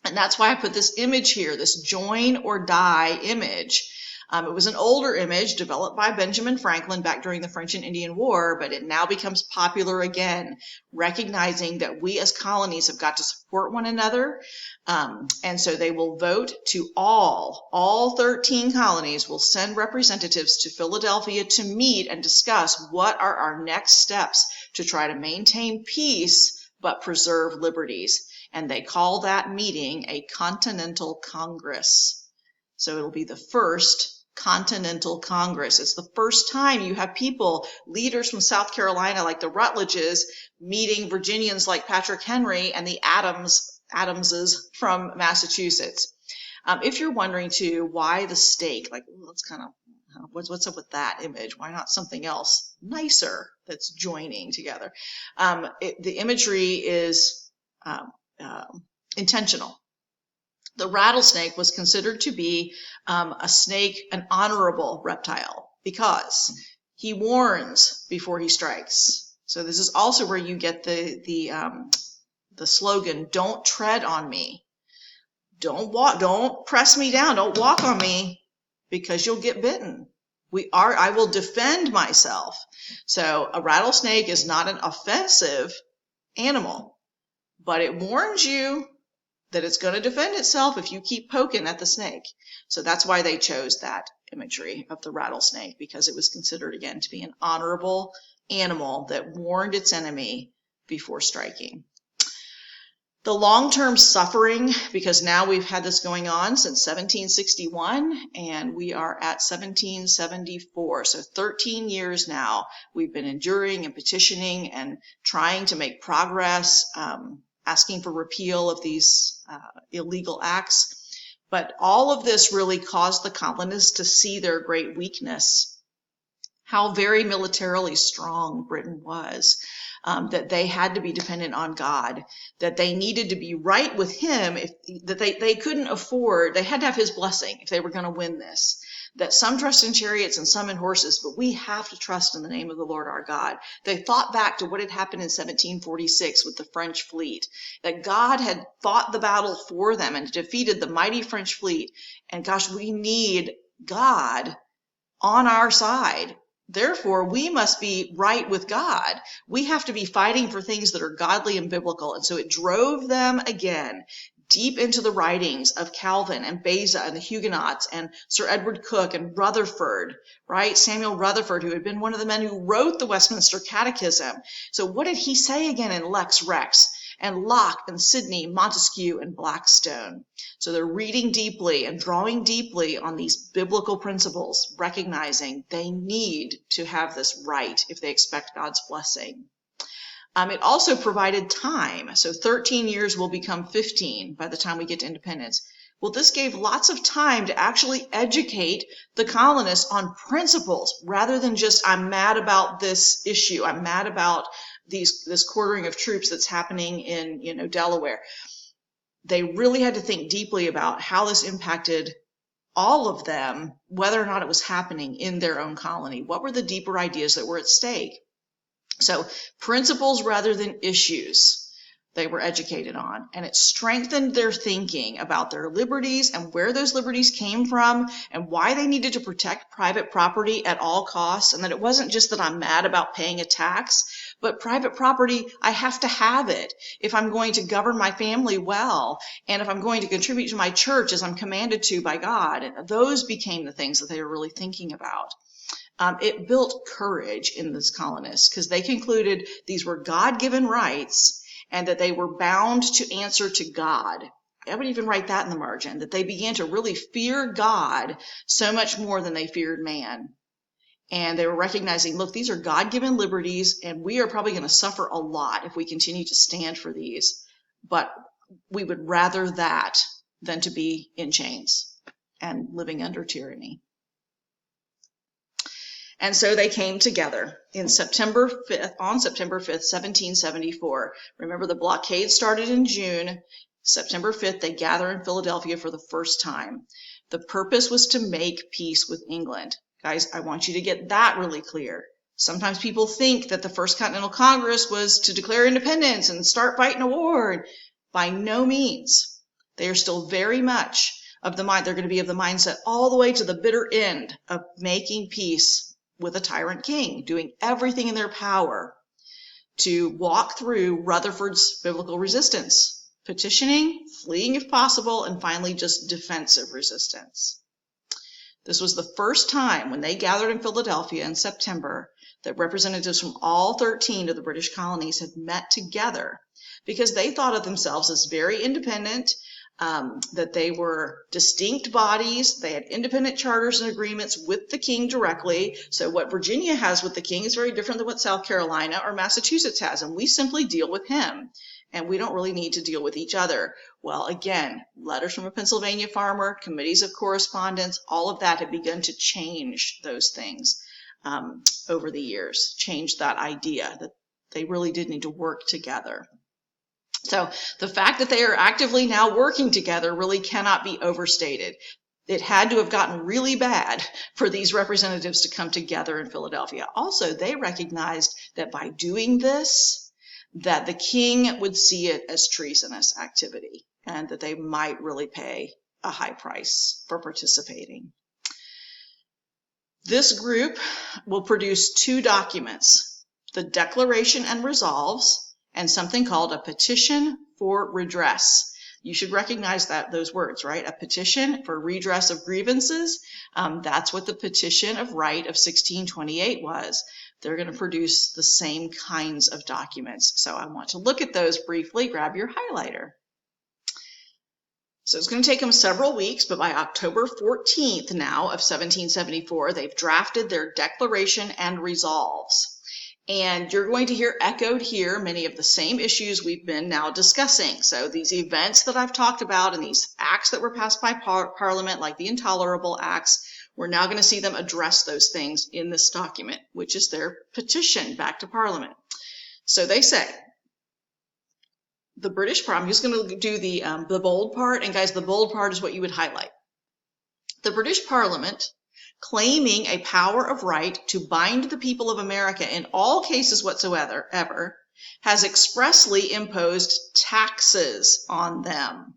And that's why I put this image here, this join or die image. It was an older image developed by Benjamin Franklin back during the French and Indian War, but it now becomes popular again, recognizing that we as colonies have got to support one another. And so they will vote to all 13 colonies will send representatives to Philadelphia to meet and discuss what are our next steps to try to maintain peace but preserve liberties. And they call that meeting a Continental Congress. So it'll be the first Continental Congress. It's the first time you have people, leaders from South Carolina like the Rutledges, meeting Virginians like Patrick Henry and the Adamses from Massachusetts. If you're wondering too, why the stake, like, let's kind of, what's up with that image? Why not something else nicer that's joining together? The imagery is intentional. The rattlesnake was considered to be a snake, an honorable reptile, because he warns before he strikes. So this is also where you get the slogan, "Don't tread on me." Don't press me down. Don't walk on me, because you'll get bitten. I will defend myself. So a rattlesnake is not an offensive animal, but it warns you that it's going to defend itself if you keep poking at the snake. So that's why they chose that imagery of the rattlesnake, because it was considered, again, to be an honorable animal that warned its enemy before striking. The long-term suffering, because now we've had this going on since 1761, and we are at 1774. So 13 years now, we've been enduring and petitioning and trying to make progress, asking for repeal of these illegal acts. But all of this really caused the colonists to see their great weakness, how very militarily strong Britain was, that they had to be dependent on God, that they needed to be right with him, that they couldn't afford, they had to have his blessing if they were going to win this. that some trust in chariots and some in horses, but we have to trust in the name of the Lord our God. They thought back to what had happened in 1746 with the French fleet, that God had fought the battle for them and defeated the mighty French fleet. And gosh, we need God on our side. Therefore, we must be right with God. We have to be fighting for things that are godly and biblical. And so it drove them again deep into the writings of Calvin and Beza and the Huguenots and Sir Edward Coke and Rutherford, right? Samuel Rutherford, who had been one of the men who wrote the Westminster Catechism. So what did he say again in Lex Rex? And Locke and Sidney, Montesquieu and Blackstone. So they're reading deeply and drawing deeply on these biblical principles, recognizing they need to have this right if they expect God's blessing. It also provided time. So 13 years will become 15 by the time we get to independence. Well, this gave lots of time to actually educate the colonists on principles rather than just, I'm mad about this issue. I'm mad about this quartering of troops that's happening in, Delaware. They really had to think deeply about how this impacted all of them, whether or not it was happening in their own colony. What were the deeper ideas that were at stake? So principles rather than issues they were educated on, and it strengthened their thinking about their liberties and where those liberties came from and why they needed to protect private property at all costs, and that it wasn't just that I'm mad about paying a tax, but private property, I have to have it if I'm going to govern my family well, and if I'm going to contribute to my church as I'm commanded to by God. And those became the things that they were really thinking about. It built courage in these colonists because they concluded these were God-given rights and that they were bound to answer to God. I would even write that in the margin, that they began to really fear God so much more than they feared man. And they were recognizing, look, these are God-given liberties, and we are probably going to suffer a lot if we continue to stand for these. But we would rather that than to be in chains and living under tyranny. And so they came together on September 5th, 1774. Remember, the blockade started in June. September 5th, they gather in Philadelphia for the first time. The purpose was to make peace with England. Guys, I want you to get that really clear. Sometimes people think that the First Continental Congress was to declare independence and start fighting a war. By no means. They are still very much of the mind. They're going to be of the mindset all the way to the bitter end of making peace with a tyrant king, doing everything in their power to walk through Rutherford's biblical resistance, petitioning, fleeing if possible, and finally just defensive resistance. This was the first time when they gathered in Philadelphia in September that representatives from all 13 of the British colonies had met together because they thought of themselves as very independent, that they were distinct bodies. They had independent charters and agreements with the king directly. So what Virginia has with the king is very different than what South Carolina or Massachusetts has, and we simply deal with him, and we don't really need to deal with each other. Well, again, letters from a Pennsylvania farmer, committees of correspondence, all of that had begun to change those things over the years, change that idea that they really did need to work together. So the fact that they are actively now working together really cannot be overstated. It had to have gotten really bad for these representatives to come together in Philadelphia. Also, they recognized that by doing this, that the king would see it as treasonous activity and that they might really pay a high price for participating. This group will produce two documents, the Declaration and Resolves, and something called a petition for redress. You should recognize those words, right? A petition for redress of grievances. That's what the Petition of Right of 1628 was. They're going to produce the same kinds of documents. So I want to look at those briefly. Grab your highlighter. So it's going to take them several weeks, but by October 14th now of 1774, they've drafted their Declaration and Resolves. And you're going to hear echoed here many of the same issues we've been now discussing. So these events that I've talked about and these acts that were passed by Parliament, like the Intolerable Acts, we're now going to see them address those things in this document, which is their petition back to Parliament. So they say, the British Parliament, I'm just going to do the bold part, and guys, the bold part is what you would highlight. The British Parliament claiming a power of right to bind the people of America in all cases whatsoever, has expressly imposed taxes on them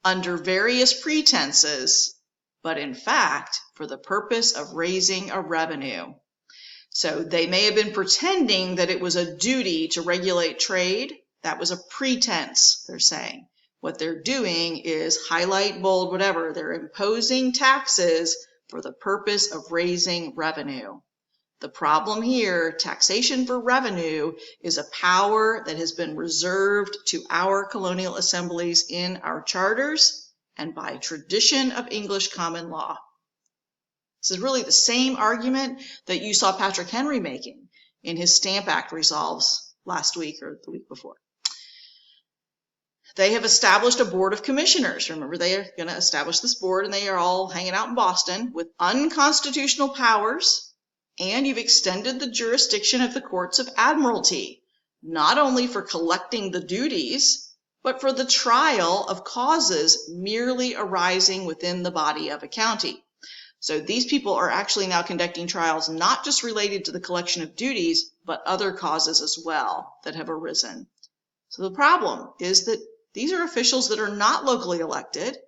under various pretenses, but in fact for the purpose of raising a revenue. So they may have been pretending that it was a duty to regulate trade. That was a pretense, they're saying. What they're doing is highlight, bold, whatever. They're imposing taxes for the purpose of raising revenue. The problem here, taxation for revenue, is a power that has been reserved to our colonial assemblies in our charters and by tradition of English common law. This is really the same argument that you saw Patrick Henry making in his Stamp Act resolves last week or the week before. They have established a board of commissioners. Remember, they are going to establish this board, and they are all hanging out in Boston with unconstitutional powers. And you've extended the jurisdiction of the courts of admiralty, not only for collecting the duties, but for the trial of causes merely arising within the body of a county. So these people are actually now conducting trials not just related to the collection of duties, but other causes as well that have arisen. So the problem is that these are officials that are not locally elected.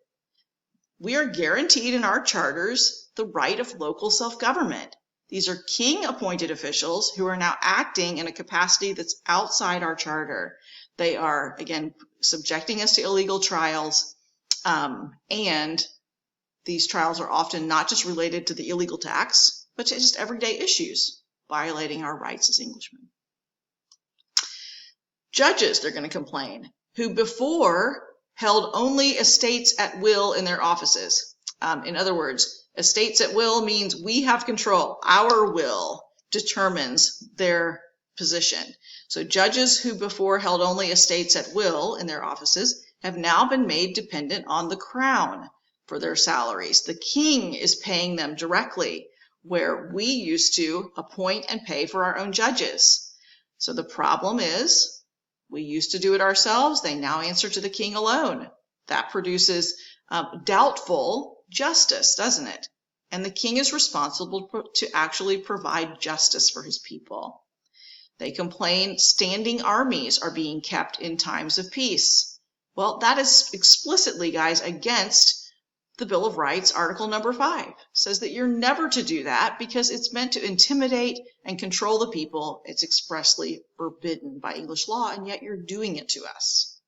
We are guaranteed in our charters the right of local self-government. These are king-appointed officials who are now acting in a capacity that's outside our charter. They are, again, subjecting us to illegal trials, and these trials are often not just related to the illegal tax, but to just everyday issues, violating our rights as Englishmen. Judges, they're going to complain, who before held only estates at will in their offices. In other words, estates at will means we have control. Our will determines their position. So judges who before held only estates at will in their offices have now been made dependent on the crown for their salaries. The king is paying them directly, where we used to appoint and pay for our own judges. So the problem is, we used to do it ourselves. They now answer to the king alone. That produces doubtful justice, doesn't it? And the king is responsible to actually provide justice for his people. They complain standing armies are being kept in times of peace. Well, that is explicitly, guys, against the Bill of Rights, Article number 5. It says that you're never to do that because it's meant to intimidate and control the people. It's expressly forbidden by English law, and yet you're doing it to us.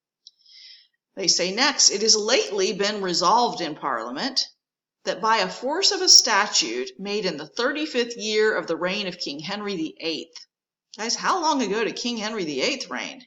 They say next, it has lately been resolved in Parliament that by a force of a statute made in the 35th year of the reign of King Henry VIII. Guys, how long ago did King Henry VIII reign? It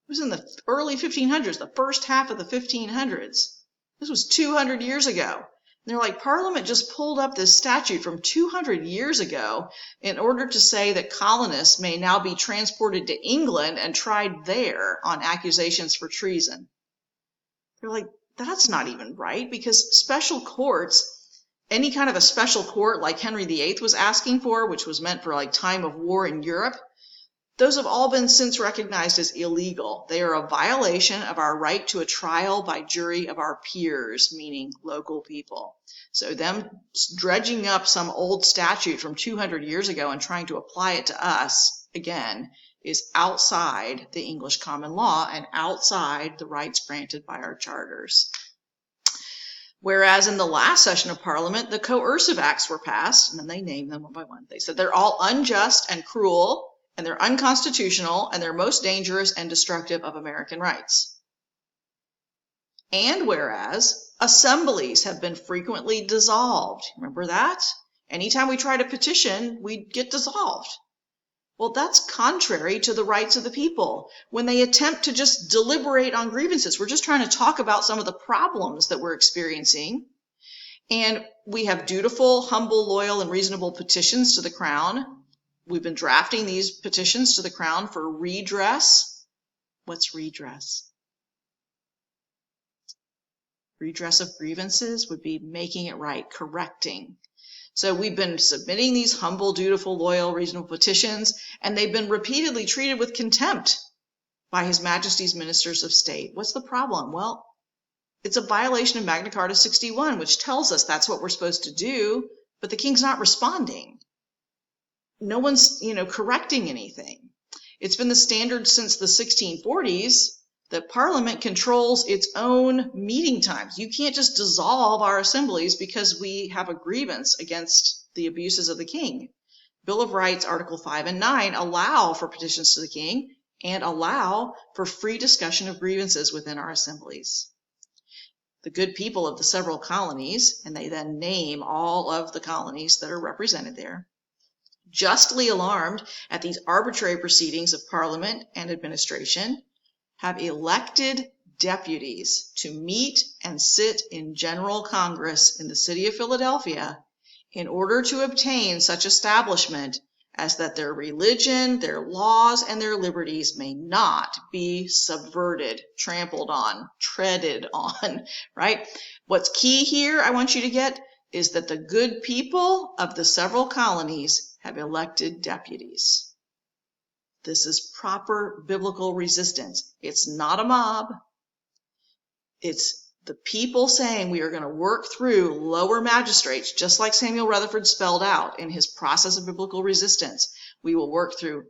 was in the early 1500s, the first half of the 1500s. This was 200 years ago. And they're like, Parliament just pulled up this statute from 200 years ago in order to say that colonists may now be transported to England and tried there on accusations for treason. They're like, that's not even right, because special courts, any kind of a special court like Henry VIII was asking for, which was meant for like time of war in Europe, those have all been since recognized as illegal. They are a violation of our right to a trial by jury of our peers, meaning local people. So them dredging up some old statute from 200 years ago and trying to apply it to us, again, is outside the English common law and outside the rights granted by our charters. Whereas in the last session of Parliament, the coercive acts were passed, and then they named them one by one. They said they're all unjust and cruel, and they're unconstitutional, and they're most dangerous and destructive of American rights. And whereas assemblies have been frequently dissolved. Remember that? Anytime we try to petition, we get dissolved. Well, that's contrary to the rights of the people. When they attempt to just deliberate on grievances, we're just trying to talk about some of the problems that we're experiencing. And we have dutiful, humble, loyal, and reasonable petitions to the Crown. We've been drafting these petitions to the Crown for redress. What's redress? Redress of grievances would be making it right, correcting. So we've been submitting these humble, dutiful, loyal, reasonable petitions, and they've been repeatedly treated with contempt by His Majesty's ministers of state. What's the problem? Well, It's a violation of Magna Carta 61, which tells us that's what we're supposed to do, but the king's not responding. No one's, correcting anything. It's been the standard since the 1640s that Parliament controls its own meeting times. You can't just dissolve our assemblies because we have a grievance against the abuses of the king. Bill of Rights, Article 5 and 9 allow for petitions to the king and allow for free discussion of grievances within our assemblies. The good people of the several colonies, and they then name all of the colonies that are represented there, justly alarmed at these arbitrary proceedings of Parliament and administration, have elected deputies to meet and sit in General Congress in the city of Philadelphia in order to obtain such establishment as that their religion, their laws, and their liberties may not be subverted, trampled on, treaded on, right? What's key here, I want you to get, is that the good people of the several colonies have elected deputies. This is proper biblical resistance. It's not a mob. It's the people saying we are going to work through lower magistrates, just like Samuel Rutherford spelled out in his process of biblical resistance. We will work through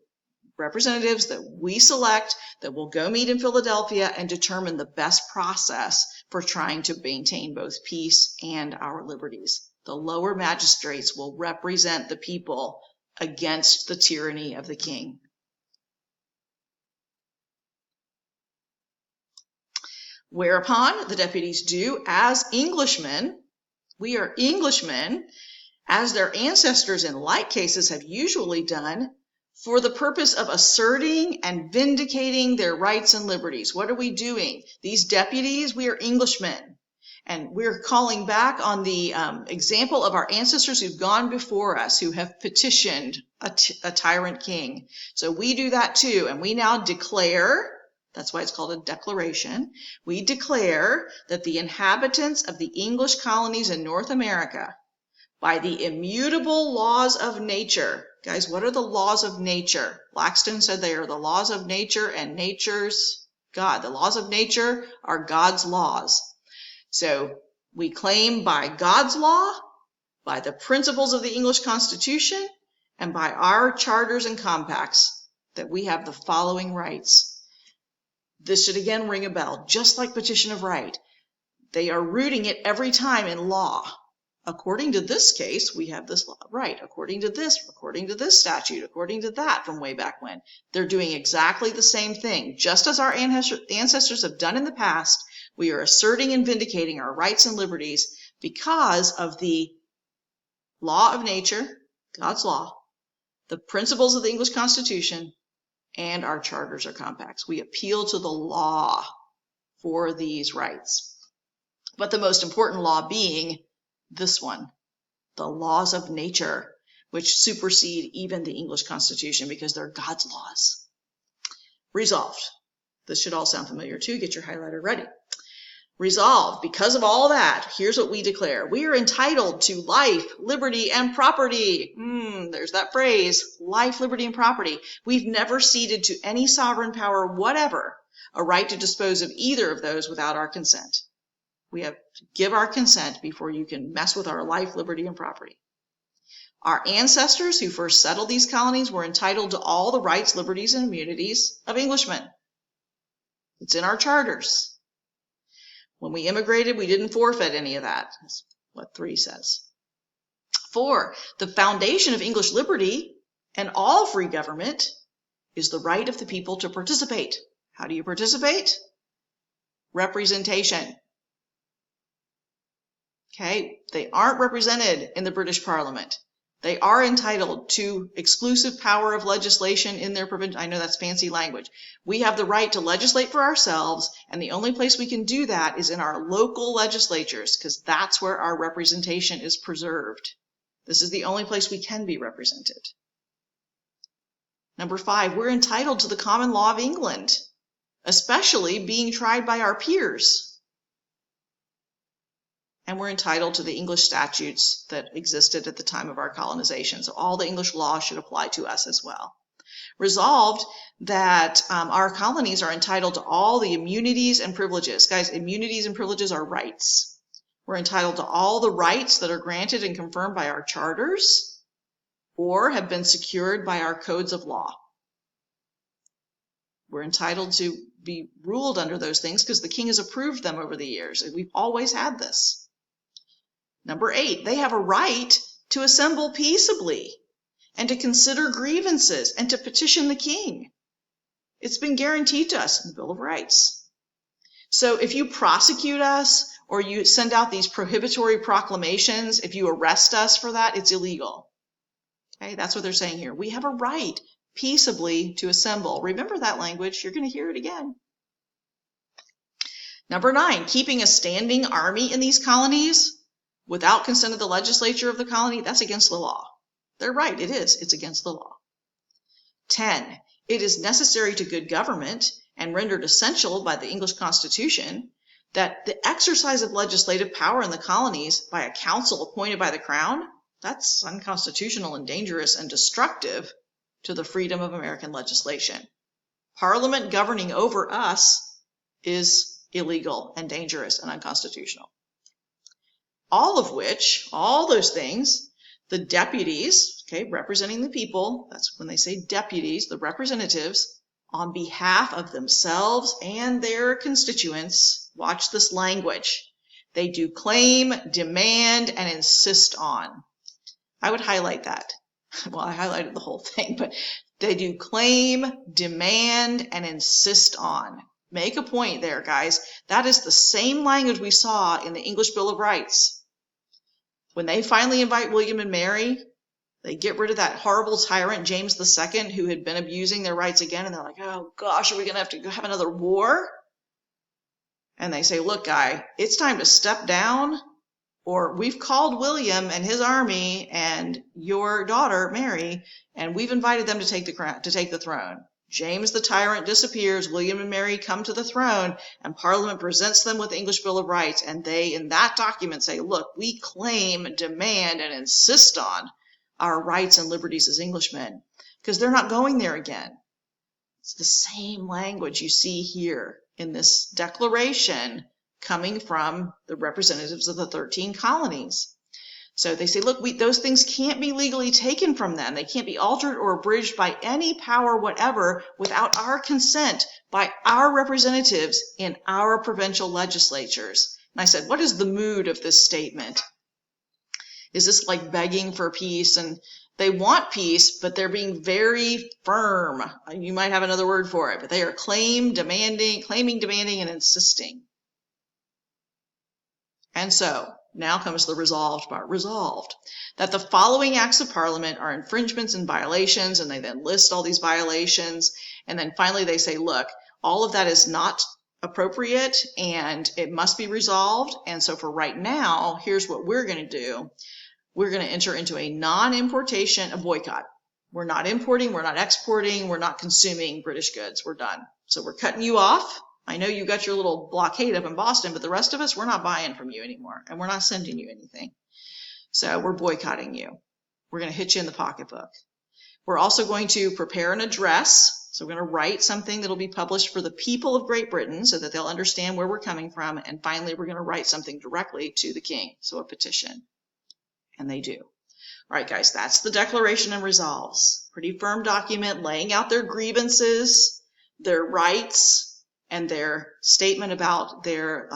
representatives that we select that will go meet in Philadelphia and determine the best process for trying to maintain both peace and our liberties. The lower magistrates will represent the people against the tyranny of the king. Whereupon the deputies do as Englishmen, we are Englishmen, as their ancestors in like cases have usually done, for the purpose of asserting and vindicating their rights and liberties. What are we doing? These deputies, we are Englishmen. And we're calling back on the example of our ancestors who've gone before us, who have petitioned a tyrant king. So we do that too, and we now declare, that's why it's called a declaration, we declare that the inhabitants of the English colonies in North America, by the immutable laws of nature. Guys, what are the laws of nature? Blackstone said they are the laws of nature and nature's God. The laws of nature are God's laws. So we claim by God's law, by the principles of the English Constitution, and by our charters and compacts that we have the following rights. This should again ring a bell, just like Petition of Right. They are rooting it every time in law. According to this case, we have this law, right? According to this statute, according to that from way back when. They're doing exactly the same thing. Just as our ancestors have done in the past, we are asserting and vindicating our rights and liberties because of the law of nature, God's law, the principles of the English Constitution, and our charters or compacts. We appeal to the law for these rights. But the most important law being this one, the laws of nature, which supersede even the English Constitution because they're God's laws. Resolved. This should all sound familiar too. Get your highlighter ready. Resolved. Because of all that, here's what we declare. We are entitled to life, liberty, and property. There's that phrase, life, liberty, and property. We've never ceded to any sovereign power whatever a right to dispose of either of those without our consent. We have to give our consent before you can mess with our life, liberty, and property. Our ancestors who first settled these colonies were entitled to all the rights, liberties, and immunities of Englishmen. It's in our charters. When we immigrated, we didn't forfeit any of that. That's what 3 says. 4, the foundation of English liberty and all free government is the right of the people to participate. How do you participate? Representation. Okay, they aren't represented in the British Parliament. They are entitled to exclusive power of legislation in their province. I know that's fancy language. We have the right to legislate for ourselves, and the only place we can do that is in our local legislatures, because that's where our representation is preserved. This is the only place we can be represented. Number 5, we're entitled to the common law of England, especially being tried by our peers. And we're entitled to the English statutes that existed at the time of our colonization. So all the English law should apply to us as well. Resolved that our colonies are entitled to all the immunities and privileges. Guys, immunities and privileges are rights. We're entitled to all the rights that are granted and confirmed by our charters or have been secured by our codes of law. We're entitled to be ruled under those things because the king has approved them over the years. We've always had this. Number 8, they have a right to assemble peaceably and to consider grievances and to petition the king. It's been guaranteed to us in the Bill of Rights. So if you prosecute us or you send out these prohibitory proclamations, if you arrest us for that, it's illegal. Okay, that's what they're saying here. We have a right peaceably to assemble. Remember that language. You're going to hear it again. Number 9, keeping a standing army in these colonies without consent of the legislature of the colony, that's against the law. They're right, it is. It's against the law. 10, it is necessary to good government and rendered essential by the English Constitution that the exercise of legislative power in the colonies by a council appointed by the crown, that's unconstitutional and dangerous and destructive to the freedom of American legislation. Parliament governing over us is illegal and dangerous and unconstitutional. All of which, all those things, the deputies, okay, representing the people, that's when they say deputies, the representatives, on behalf of themselves and their constituents, watch this language, they do claim, demand, and insist on. I would highlight that. Well, I highlighted the whole thing, but they do claim, demand, and insist on. Make a point there, guys. That is the same language we saw in the English Bill of Rights. When they finally invite William and Mary, they get rid of that horrible tyrant, James II, who had been abusing their rights again, and they're like, oh gosh, are we going to have another war? And they say, look, guy, it's time to step down, or we've called William and his army and your daughter, Mary, and we've invited them to take the throne. James the tyrant disappears, William and Mary come to the throne, and Parliament presents them with the English Bill of Rights, and they, in that document, say, look, we claim, demand, and insist on our rights and liberties as Englishmen, because they're not going there again. It's the same language you see here in this declaration coming from the representatives of the 13 colonies. So they say, look, those things can't be legally taken from them. They can't be altered or abridged by any power whatever without our consent by our representatives in our provincial legislatures. And I said, what is the mood of this statement? Is this like begging for peace? And they want peace, but they're being very firm. You might have another word for it, but they are claiming, demanding, and insisting. And so now comes the resolved part. Resolved that the following acts of Parliament are infringements and violations, and they then list all these violations. And then finally they say, look, all of that is not appropriate and it must be resolved. And so for right now, here's what we're going to do. We're going to enter into a non-importation, a boycott. We're not importing, we're not exporting, we're not consuming British goods. We're done. So we're cutting you off. I know you got your little blockade up in Boston, but the rest of us, we're not buying from you anymore, and we're not sending you anything. So we're boycotting you. We're going to hit you in the pocketbook. We're also going to prepare an address. So we're going to write something that'll be published for the people of Great Britain so that they'll understand where we're coming from. And finally, we're going to write something directly to the king, so a petition. And they do. All right, guys, that's the Declaration and Resolves. Pretty firm document laying out their grievances, their rights, and their statement about their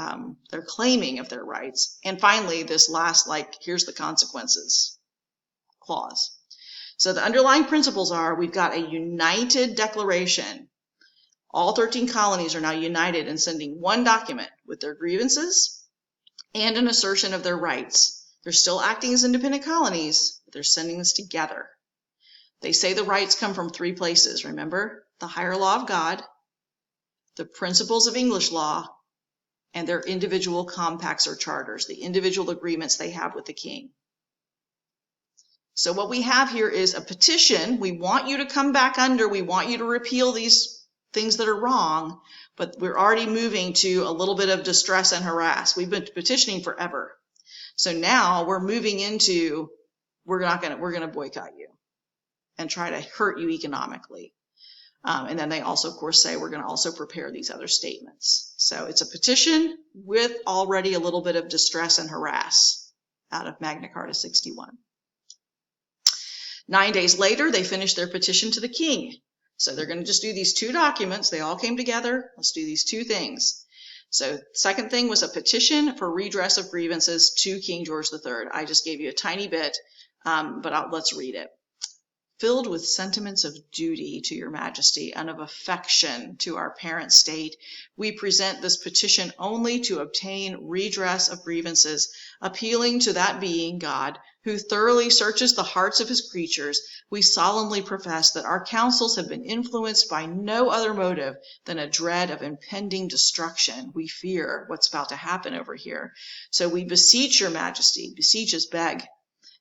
claiming of their rights. And finally, this last, here's the consequences clause. So the underlying principles are, we've got a united declaration. All 13 colonies are now united in sending one document with their grievances and an assertion of their rights. They're still acting as independent colonies, but they're sending this together. They say the rights come from 3 places, remember? The higher law of God, the principles of English law, and their individual compacts or charters, the individual agreements they have with the king. So what we have here is a petition. We want you to come back under, we want you to repeal these things that are wrong, but we're already moving to a little bit of distress and harass. We've been petitioning forever. So now we're moving into, we're going to boycott you. and try to hurt you economically. And then they also, of course, say we're going to also prepare these other statements. So it's a petition with already a little bit of distress and harass out of Magna Carta 61. 9 days later, they finished their petition to the king. So they're going to just do these two documents. They all came together. Let's do these two things. So second thing was a petition for redress of grievances to King George III. I just gave you a tiny bit, but let's read it. Filled with sentiments of duty to your majesty and of affection to our parent state, we present this petition only to obtain redress of grievances, appealing to that being, God, who thoroughly searches the hearts of his creatures. We solemnly profess that our counsels have been influenced by no other motive than a dread of impending destruction. We fear what's about to happen over here. So we beseech your majesty, beseech is beg,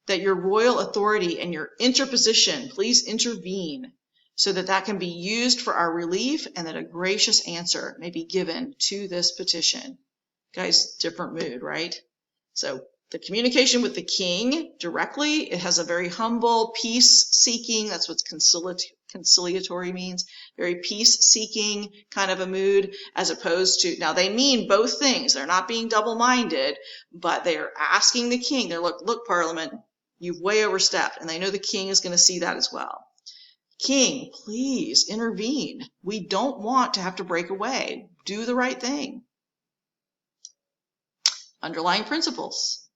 that your royal authority and your interposition please intervene so that that can be used for our relief and that a gracious answer may be given to this petition. Guys, different mood, right? So the communication with the king directly, it has a very humble, peace-seeking, that's what conciliatory means, very peace-seeking kind of a mood, as opposed to, now they mean both things. They're not being double-minded, but they are asking the king, they're look, Parliament, you've way overstepped, and they know the king is going to see that as well. King, please intervene. We don't want to have to break away. Do the right thing. Underlying principles.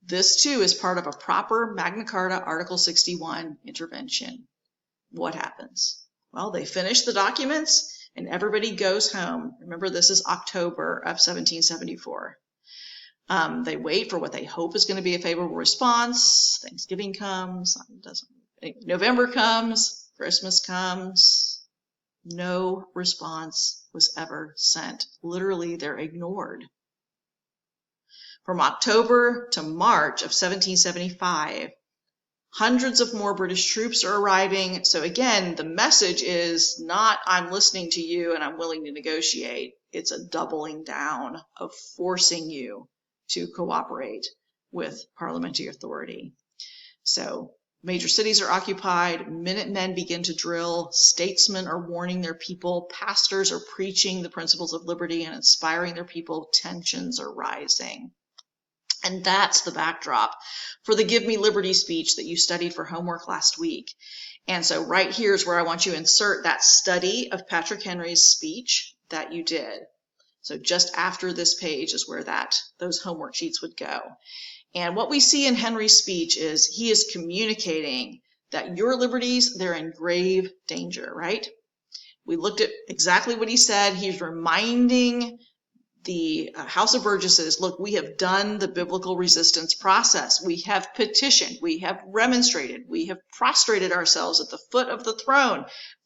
This too is part of a proper Magna Carta Article 61 intervention. What happens? Well, they finish the documents and everybody goes home. Remember, this is October of 1774. They wait for what they hope is going to be a favorable response. Thanksgiving comes, November comes, Christmas comes. No response was ever sent. Literally, they're ignored. From October to March of 1775, hundreds of more British troops are arriving. So again, the message is not, I'm listening to you and I'm willing to negotiate. It's a doubling down of forcing you to cooperate with parliamentary authority. So major cities are occupied, Minutemen begin to drill, statesmen are warning their people, pastors are preaching the principles of liberty and inspiring their people, tensions are rising. And that's the backdrop for the Give Me Liberty speech that you studied for homework last week. And so right here is where I want you to insert that study of Patrick Henry's speech that you did. So just after this page is where those homework sheets would go. And what we see in Henry's speech is he is communicating that your liberties, they're in grave danger, right? We looked at exactly what he said. He's reminding the House of Burgesses, look, we have done the biblical resistance process. We have petitioned. We have remonstrated. We have prostrated ourselves at the foot of the throne.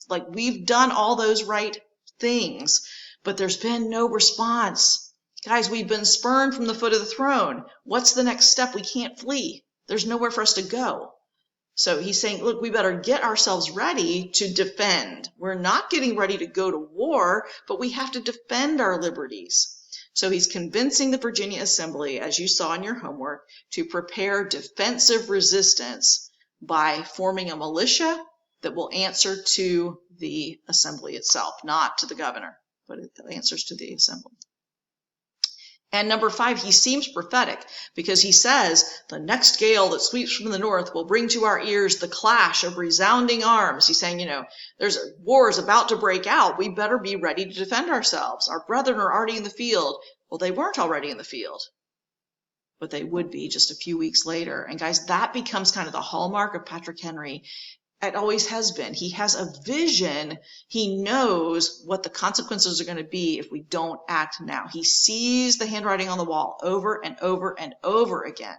Like, we've done all those right things. But there's been no response. Guys, we've been spurned from the foot of the throne. What's the next step? We can't flee. There's nowhere for us to go. So he's saying, look, we better get ourselves ready to defend. We're not getting ready to go to war, but we have to defend our liberties. So he's convincing the Virginia Assembly, as you saw in your homework, to prepare defensive resistance by forming a militia that will answer to the assembly itself, not to the governor, but it answers to the assembly. And number 5, he seems prophetic because he says the next gale that sweeps from the north will bring to our ears the clash of resounding arms. He's saying, there's a war is about to break out. We better be ready to defend ourselves. Our brethren are already in the field. Well, they weren't already in the field, but they would be just a few weeks later. And guys, that becomes kind of the hallmark of Patrick Henry. It always has been. He has a vision. He knows what the consequences are going to be if we don't act now. He sees the handwriting on the wall over and over and over again.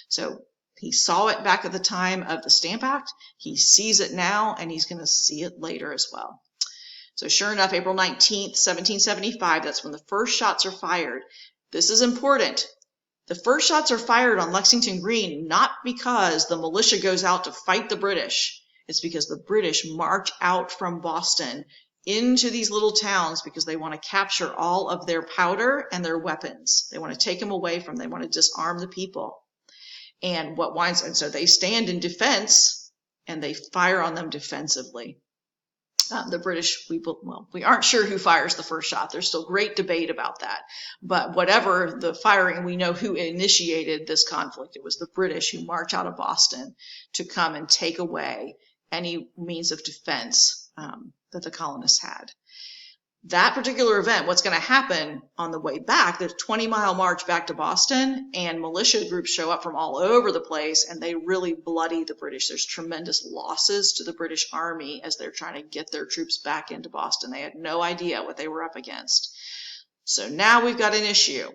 So he saw it back at the time of the Stamp Act. He sees it now, and he's going to see it later as well. So sure enough, April 19th, 1775, that's when the first shots are fired. This is important. The first shots are fired on Lexington Green, not because the militia goes out to fight the British. It's because the British march out from Boston into these little towns because they want to capture all of their powder and their weapons. They want to take them away from them. They want to disarm the people. And so they stand in defense and they fire on them defensively. The British, we aren't sure who fires the first shot. There's still great debate about that. But whatever the firing, we know who initiated this conflict. It was the British who marched out of Boston to come and take away any means of defense that the colonists had. That particular event, what's going to happen on the way back, there's a 20-mile march back to Boston, and militia groups show up from all over the place, and they really bloody the British. There's tremendous losses to the British Army as they're trying to get their troops back into Boston. They had no idea what they were up against. So now we've got an issue.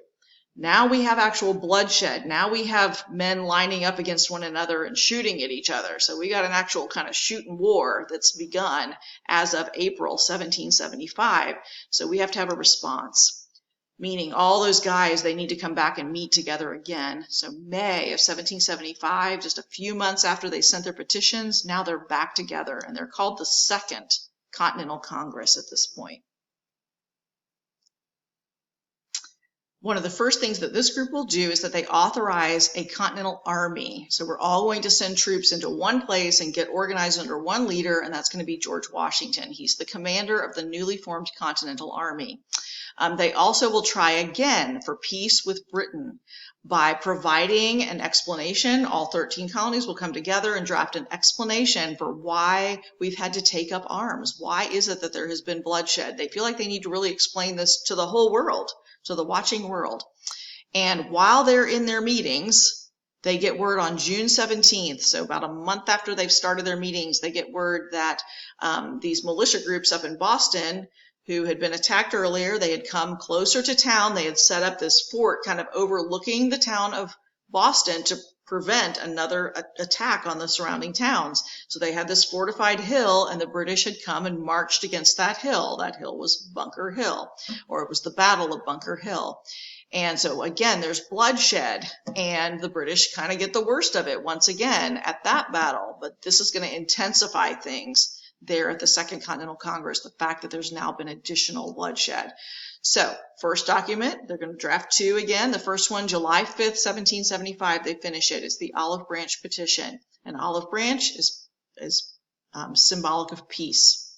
Now we have actual bloodshed. Now we have men lining up against one another and shooting at each other. So we got an actual kind of shooting war that's begun as of April 1775. So we have to have a response, meaning all those guys, they need to come back and meet together again. So May of 1775, just a few months after they sent their petitions, now they're back together, and they're called the Second Continental Congress at this point. One of the first things that this group will do is that they authorize a continental army. So we're all going to send troops into one place and get organized under one leader, and that's going to be George Washington. He's the commander of the newly formed Continental Army. They also will try again for peace with Britain by providing an explanation. All 13 colonies will come together and draft an explanation for why we've had to take up arms. Why is it that there has been bloodshed? They feel like they need to really explain this to the whole world, to the watching world. And while they're in their meetings, they get word on June 17th, so about a month after they've started their meetings, they get word that these militia groups up in Boston who had been attacked earlier, they had come closer to town. They had set up this fort kind of overlooking the town of Boston to prevent another attack on the surrounding towns. So they had this fortified hill, and the British had come and marched against that hill. That hill was Bunker Hill, or it was the Battle of Bunker Hill. And so again, there's bloodshed, and the British kind of get the worst of it once again at that battle. But this is going to intensify things there at the Second Continental Congress, the fact that there's now been additional bloodshed. So first document, they're going to draft two again. The first one, July 5th, 1775, they finish it. It's the Olive Branch Petition. An olive branch is symbolic of peace.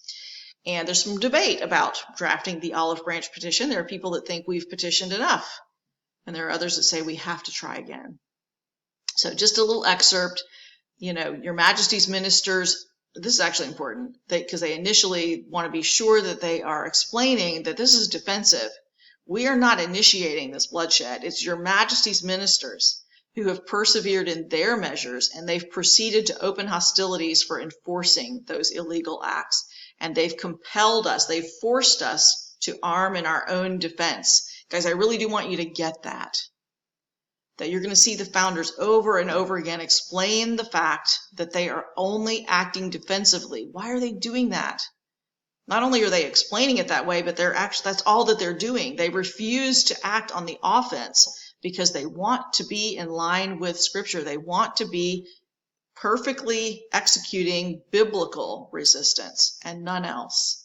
And there's some debate about drafting the Olive Branch Petition. There are people that think we've petitioned enough, and there are others that say we have to try again. So just a little excerpt, Your Majesty's ministers. This is actually important because they initially want to be sure that they are explaining that this is defensive. We are not initiating this bloodshed. It's Your Majesty's ministers who have persevered in their measures, and they've proceeded to open hostilities for enforcing those illegal acts. And they've compelled us, they've forced us to arm in our own defense. Guys, I really do want you to get that you're going to see the founders over and over again explain the fact that they are only acting defensively. Why are they doing that? Not only are they explaining it that way, but that's all that they're doing. They refuse to act on the offense because they want to be in line with Scripture. They want to be perfectly executing biblical resistance and none else.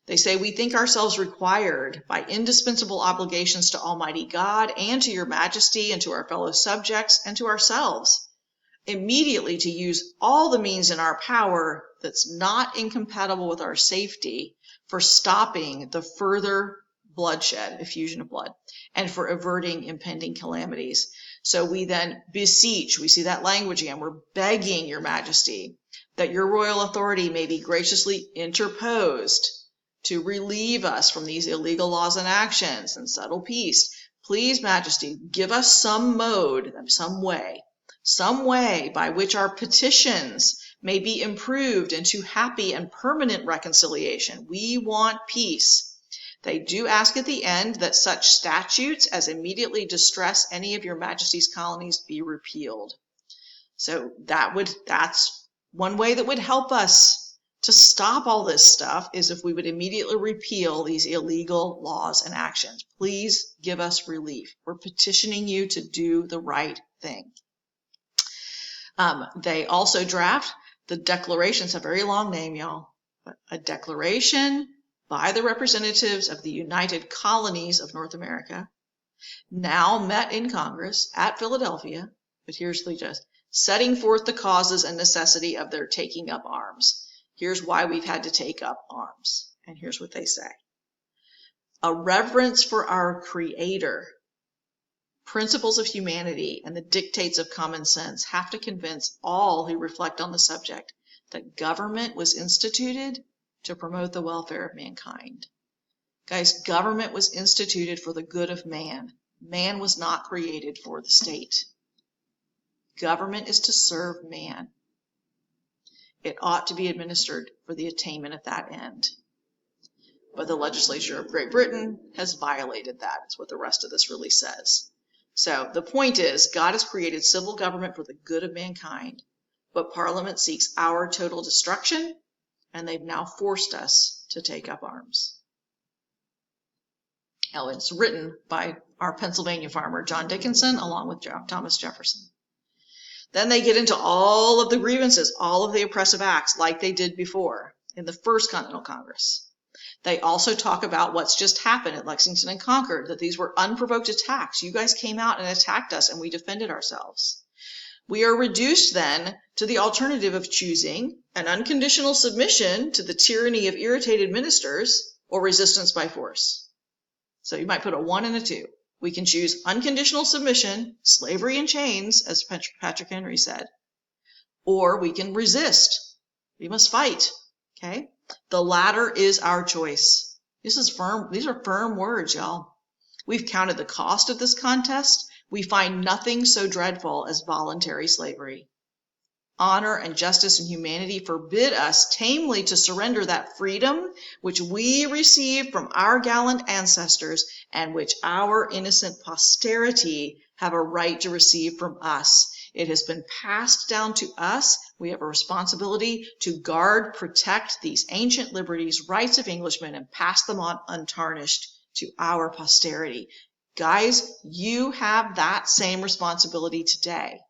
They say, we think ourselves required by indispensable obligations to Almighty God and to Your Majesty and to our fellow subjects and to ourselves, immediately to use all the means in our power that's not incompatible with our safety for stopping the further bloodshed, effusion of blood, and for averting impending calamities. So we then beseech, we see that language again, we're begging Your Majesty that Your royal authority may be graciously interposed to relieve us from these illegal laws and actions and settle peace. Please, Majesty, give us some mode, some way by which our petitions may be improved into happy and permanent reconciliation. We want peace. They do ask at the end that such statutes as immediately distress any of Your Majesty's colonies be repealed. So that's one way that would help us to stop all this stuff is if we would immediately repeal these illegal laws and actions. Please give us relief. We're petitioning you to do the right thing. They also draft the declaration. It's a very long name, y'all. But a declaration by the representatives of the United Colonies of North America, now met in Congress at Philadelphia. But here's the gist. setting forth the causes and necessity of their taking up arms. Here's why we've had to take up arms. And here's what they say. A reverence for our Creator, principles of humanity, and the dictates of common sense have to convince all who reflect on the subject that government was instituted to promote the welfare of mankind. Guys, government was instituted for the good of man. Man was not created for the state. Government is to serve man. It ought to be administered for the attainment of that end. But the legislature of Great Britain has violated that, is what the rest of this really says. So the point is, God has created civil government for the good of mankind, but Parliament seeks our total destruction, and they've now forced us to take up arms. Now, it's written by our Pennsylvania farmer, John Dickinson, along with Thomas Jefferson. Then they get into all of the grievances, all of the oppressive acts, like they did before in the First Continental Congress. They also talk about what's just happened at Lexington and Concord, that these were unprovoked attacks. You guys came out and attacked us, and we defended ourselves. We are reduced then to the alternative of choosing an unconditional submission to the tyranny of irritated ministers or resistance by force. So you might put a 1 and a 2. We can choose unconditional submission, slavery in chains, as Patrick Henry said, or we can resist. We must fight, okay? The latter is our choice. This is firm. These are firm words, y'all. We've counted the cost of this contest. We find nothing so dreadful as voluntary slavery. Honor and justice and humanity forbid us tamely to surrender that freedom which we received from our gallant ancestors and which our innocent posterity have a right to receive from us. It has been passed down to us. We have a responsibility to guard, protect these ancient liberties, rights of Englishmen, and pass them on untarnished to our posterity. Guys, you have that same responsibility today.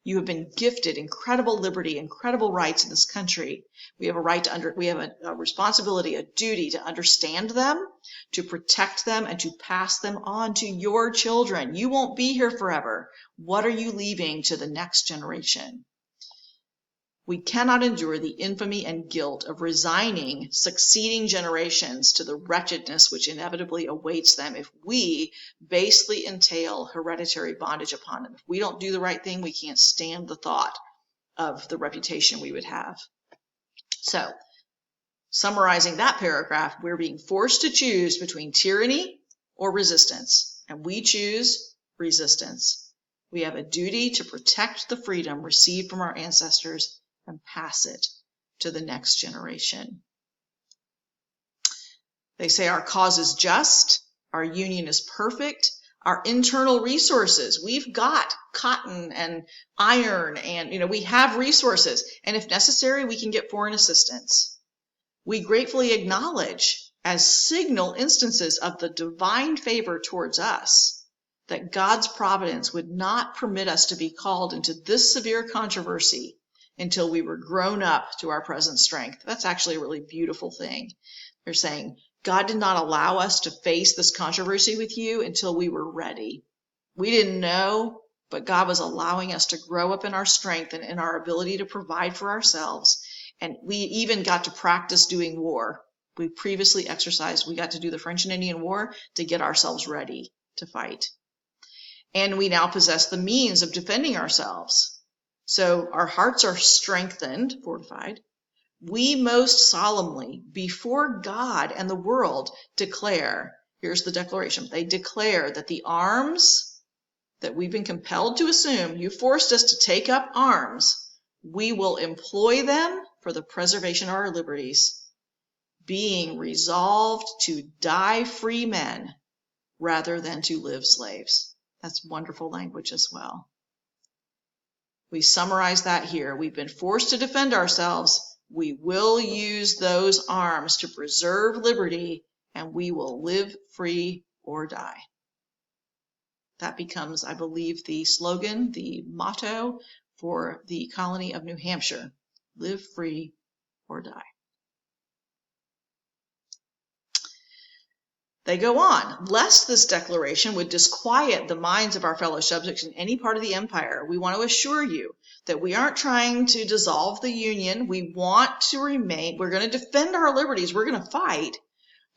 You have been gifted incredible liberty, incredible rights in this country. We have a right to we have a responsibility, a duty to understand them, to protect them, and to pass them on to your children. You won't be here forever. What are you leaving to the next generation? We cannot endure the infamy and guilt of resigning succeeding generations to the wretchedness which inevitably awaits them if we basely entail hereditary bondage upon them. If we don't do the right thing, we can't stand the thought of the reputation we would have. So, summarizing that paragraph, we're being forced to choose between tyranny or resistance, and we choose resistance. We have a duty to protect the freedom received from our ancestors and pass it to the next generation. They say our cause is just, our union is perfect, our internal resources, we've got cotton and iron and, we have resources, and if necessary, we can get foreign assistance. We gratefully acknowledge as signal instances of the divine favor towards us that God's providence would not permit us to be called into this severe controversy until we were grown up to our present strength. That's actually a really beautiful thing. They're saying, God did not allow us to face this controversy with you until we were ready. We didn't know, but God was allowing us to grow up in our strength and in our ability to provide for ourselves. And we even got to practice doing war. We previously exercised, we got to do the French and Indian War to get ourselves ready to fight. And we now possess the means of defending ourselves. So our hearts are strengthened, fortified. We most solemnly, before God and the world, declare, here's the declaration, they declare that the arms that we've been compelled to assume, you forced us to take up arms, we will employ them for the preservation of our liberties, being resolved to die free men rather than to live slaves. That's wonderful language as well. We summarize that here. We've been forced to defend ourselves. We will use those arms to preserve liberty, and we will live free or die. That becomes, I believe, the slogan, the motto for the colony of New Hampshire. Live free or die. They go on, lest this declaration would disquiet the minds of our fellow subjects in any part of the empire, we want to assure you that we aren't trying to dissolve the Union. We want to remain, we're going to defend our liberties, we're going to fight,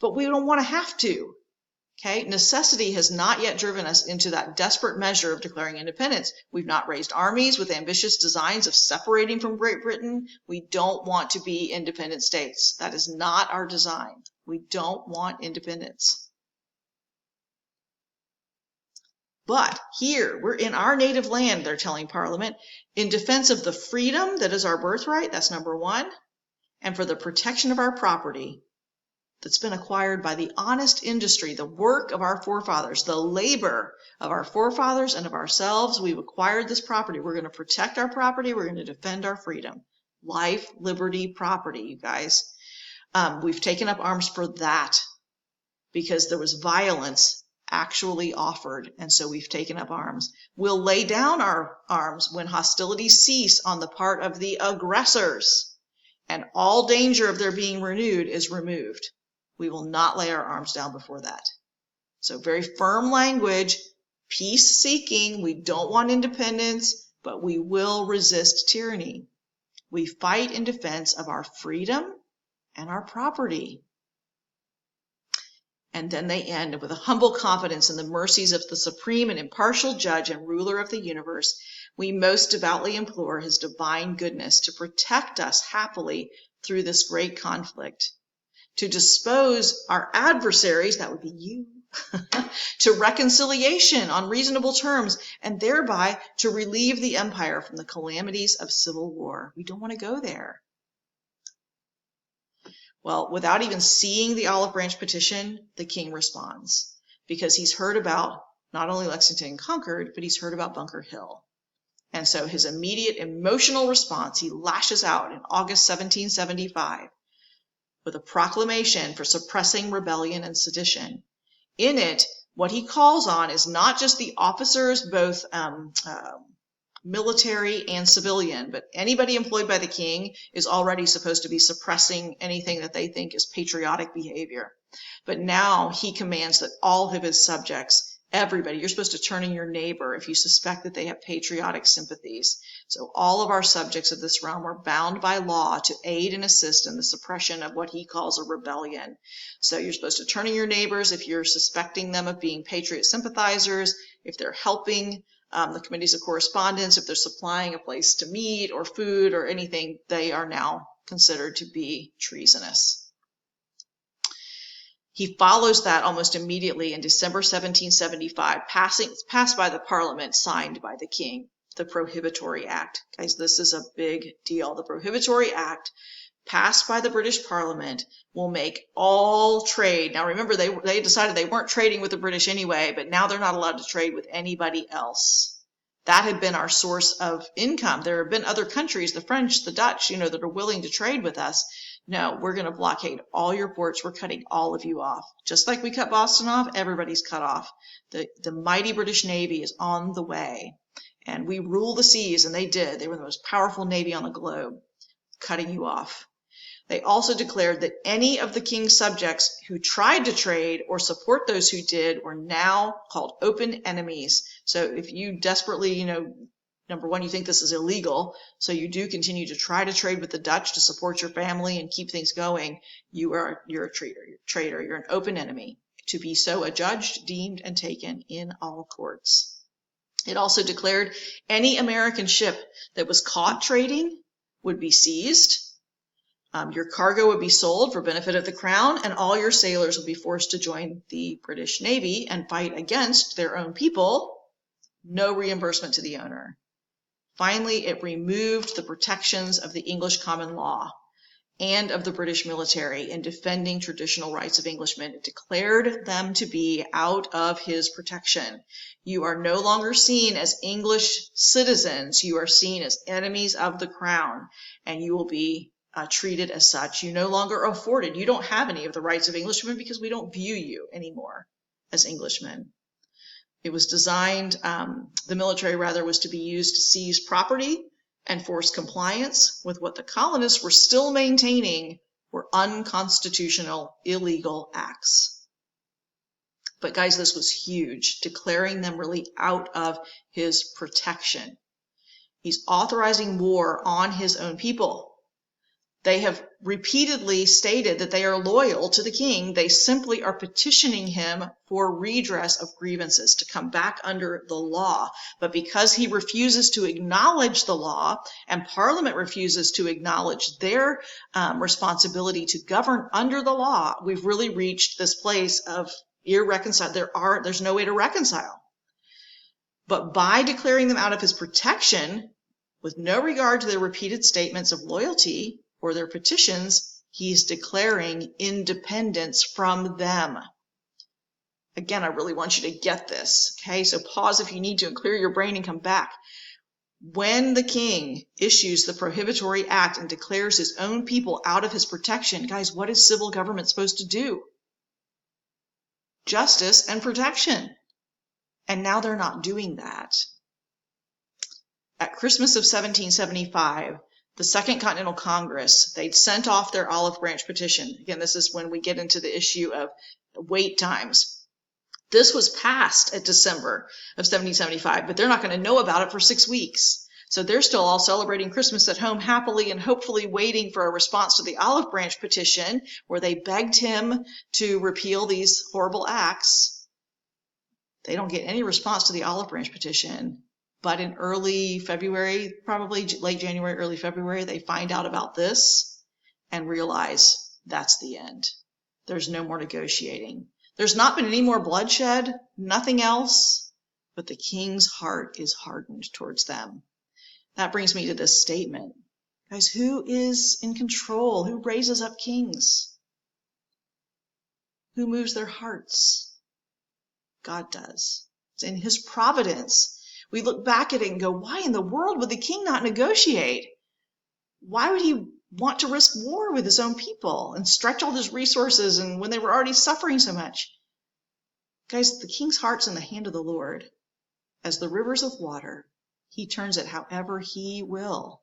but we don't want to have to. Okay, necessity has not yet driven us into that desperate measure of declaring independence. We've not raised armies with ambitious designs of separating from Great Britain. We don't want to be independent states. That is not our design. We don't want independence. But here, we're in our native land, they're telling Parliament, in defense of the freedom that is our birthright, that's number one, and for the protection of our property that's been acquired by the honest industry, the work of our forefathers, the labor of our forefathers and of ourselves. We've acquired this property. We're going to protect our property. We're going to defend our freedom. Life, liberty, property, you guys. We've taken up arms for that because there was violence actually offered, and so we've taken up arms. We'll lay down our arms when hostilities cease on the part of the aggressors, and all danger of their being renewed is removed. We will not lay our arms down before that. So very firm language, peace seeking. We don't want independence, but we will resist tyranny. We fight in defense of our freedom and our property. And then they end with a humble confidence in the mercies of the supreme and impartial judge and ruler of the universe. We most devoutly implore his divine goodness to protect us happily through this great conflict, to dispose our adversaries, that would be you, to reconciliation on reasonable terms, and thereby to relieve the empire from the calamities of civil war. We don't want to go there. Well, without even seeing the olive branch petition, the king responds, because he's heard about not only Lexington and Concord, but he's heard about Bunker Hill. And so his immediate emotional response, he lashes out in August 1775 with a proclamation for suppressing rebellion and sedition. In it, what he calls on is not just the officers, both military and civilian, but anybody employed by the king is already supposed to be suppressing anything that they think is patriotic behavior. But now he commands that all of his subjects, everybody, you're supposed to turn in your neighbor if you suspect that they have patriotic sympathies. So all of our subjects of this realm are bound by law to aid and assist in the suppression of what he calls a rebellion. So you're supposed to turn in your neighbors if you're suspecting them of being patriot sympathizers, if they're helping the committees of correspondence, if they're supplying a place to meet or food or anything, they are now considered to be treasonous. He follows that almost immediately in December 1775, passed by the Parliament, signed by the king, the Prohibitory Act. Guys, this is a big deal. The Prohibitory Act, passed by the British Parliament, will make all trade. Now remember, they decided they weren't trading with the British anyway, but now they're not allowed to trade with anybody else. That had been our source of income. There have been other countries, the French, the Dutch, that are willing to trade with us. No, we're going to blockade all your ports. We're cutting all of you off. Just like we cut Boston off, everybody's cut off. The mighty British Navy is on the way. And we rule the seas, and they did. They were the most powerful navy on the globe, cutting you off. They also declared that any of the king's subjects who tried to trade or support those who did were now called open enemies. So if you desperately, number one, you think this is illegal, so you do continue to try to trade with the Dutch to support your family and keep things going, you're a traitor. You're an open enemy, to be so adjudged, deemed, and taken in all courts. It also declared any American ship that was caught trading would be seized. Your cargo would be sold for benefit of the crown, and all your sailors would be forced to join the British Navy and fight against their own people. No reimbursement to the owner. Finally, it removed the protections of the English common law and of the British military in defending traditional rights of Englishmen. It declared them to be out of his protection. You are no longer seen as English citizens. You are seen as enemies of the crown, and you will be treated as such. You no longer are afforded. You don't have any of the rights of Englishmen because we don't view you anymore as Englishmen. It was designed, the military rather, was to be used to seize property and force compliance with what the colonists were still maintaining were unconstitutional, illegal acts. But guys, this was huge, declaring them really out of his protection. He's authorizing war on his own people. They have repeatedly stated that they are loyal to the king. They simply are petitioning him for redress of grievances, to come back under the law. But because he refuses to acknowledge the law, and Parliament refuses to acknowledge their responsibility to govern under the law, we've really reached this place of irreconcilable. There's no way to reconcile. But by declaring them out of his protection, with no regard to their repeated statements of loyalty or their petitions, he's declaring independence from them. Again, I really want you to get this, okay? So pause if you need to and clear your brain and come back. When the king issues the prohibitory act and declares his own people out of his protection, guys, what is civil government supposed to do? Justice and protection. And now they're not doing that. At Christmas of 1775, the Second Continental Congress, they'd sent off their olive branch petition. Again, this is when we get into the issue of wait times. This was passed at December of 1775, but they're not going to know about it for 6 weeks. So they're still all celebrating Christmas at home happily and hopefully waiting for a response to the olive branch petition, where they begged him to repeal these horrible acts. They don't get any response to the olive branch petition. But in early February, probably late January, early February, they find out about this and realize that's the end. There's no more negotiating. There's not been any more bloodshed, nothing else, but the king's heart is hardened towards them. That brings me to this statement. Guys, who is in control? Who raises up kings? Who moves their hearts? God does. It's in his providence. We look back at it and go, why in the world would the king not negotiate? Why would he want to risk war with his own people and stretch all his resources and when they were already suffering so much? Guys, the king's heart's in the hand of the Lord. As the rivers of water, he turns it however he will.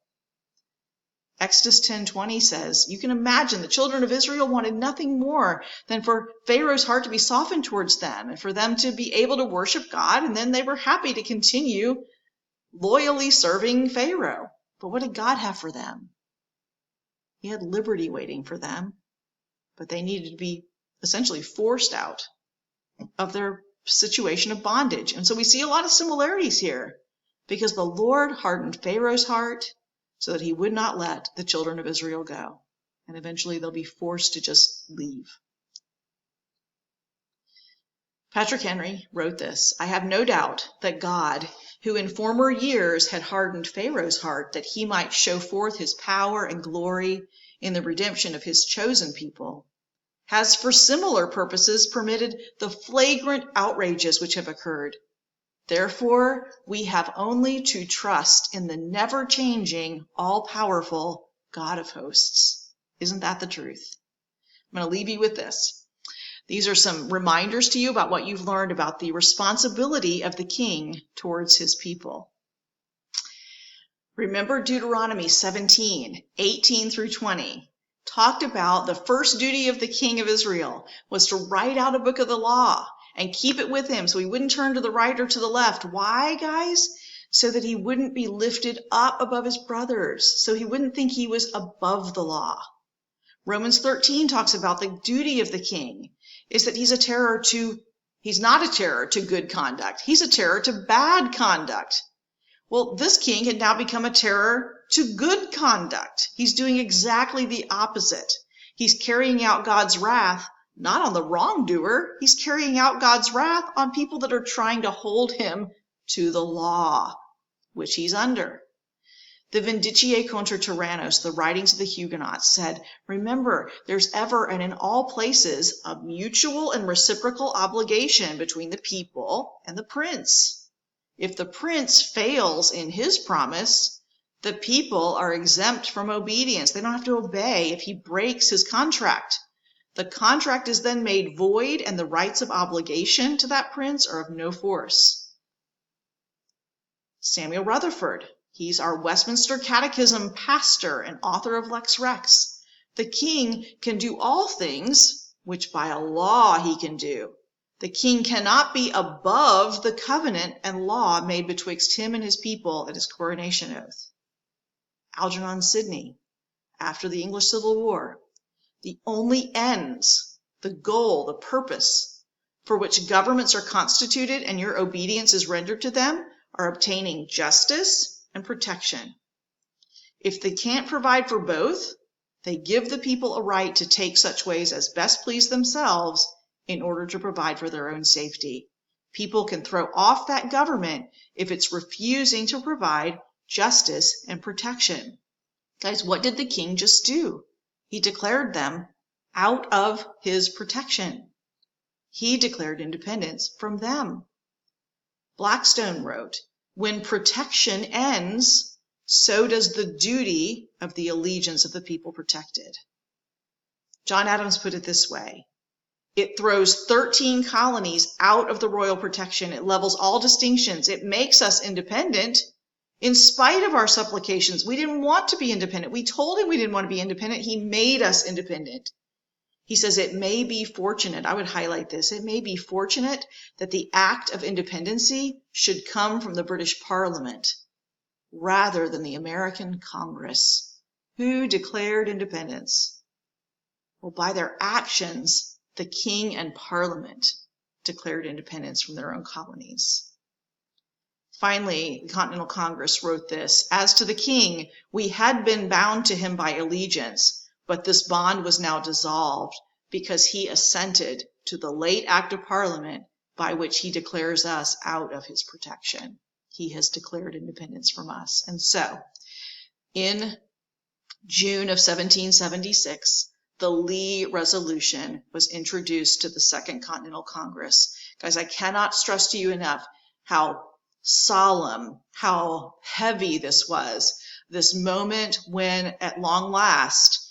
Exodus 10:20 says, you can imagine the children of Israel wanted nothing more than for Pharaoh's heart to be softened towards them and for them to be able to worship God, and then they were happy to continue loyally serving Pharaoh. But what did God have for them? He had liberty waiting for them, but they needed to be essentially forced out of their situation of bondage. And so we see a lot of similarities here, because the Lord hardened Pharaoh's heart so that he would not let the children of Israel go. And eventually they'll be forced to just leave. Patrick Henry wrote this: I have no doubt that God, who in former years had hardened Pharaoh's heart that he might show forth his power and glory in the redemption of his chosen people, has for similar purposes permitted the flagrant outrages which have occurred. Therefore, we have only to trust in the never-changing, all-powerful God of hosts. Isn't that the truth? I'm going to leave you with this. These are some reminders to you about what you've learned about the responsibility of the king towards his people. Remember Deuteronomy 17:18 through 20. Talked about the first duty of the king of Israel was to write out a book of the law and keep it with him so he wouldn't turn to the right or to the left. Why, guys? So that he wouldn't be lifted up above his brothers, so he wouldn't think he was above the law. Romans 13 talks about the duty of the king is that he's not a terror to good conduct. He's a terror to bad conduct. Well, this king had now become a terror to good conduct. He's doing exactly the opposite. He's carrying out God's wrath, not on the wrongdoer. He's carrying out God's wrath on people that are trying to hold him to the law, which he's under. The Vindiciae contra Tyrannos, the writings of the Huguenots, said, remember, there's ever and in all places a mutual and reciprocal obligation between the people and the prince. If the prince fails in his promise, the people are exempt from obedience. They don't have to obey if he breaks his contract. The contract is then made void, and the rights of obligation to that prince are of no force. Samuel Rutherford, he's our Westminster Catechism pastor and author of Lex Rex. The king can do all things which by a law he can do. The king cannot be above the covenant and law made betwixt him and his people at his coronation oath. Algernon Sidney, after the English Civil War, the only ends, the goal, the purpose for which governments are constituted and your obedience is rendered to them are obtaining justice and protection. If they can't provide for both, they give the people a right to take such ways as best please themselves in order to provide for their own safety. People can throw off that government if it's refusing to provide justice and protection. Guys, what did the king just do? He declared them out of his protection. He declared independence from them. Blackstone wrote, "When protection ends, so does the duty of the allegiance of the people protected." John Adams put it this way: it throws 13 colonies out of the royal protection. It levels all distinctions. It makes us independent in spite of our supplications. We didn't want to be independent. We told him we didn't want to be independent. He made us independent. He says it may be fortunate, I would highlight this, it may be fortunate that the act of independency should come from the British Parliament rather than the American Congress. Who declared independence? Well, by their actions, the king and parliament declared independence from their own colonies. Finally, the Continental Congress wrote this: "As to the king, we had been bound to him by allegiance, but this bond was now dissolved because he assented to the late act of parliament by which he declares us out of his protection." He has declared independence from us. And so, in June of 1776, the Lee Resolution was introduced to the Second Continental Congress. Guys, I cannot stress to you enough how solemn, how heavy this was. This moment when, at long last,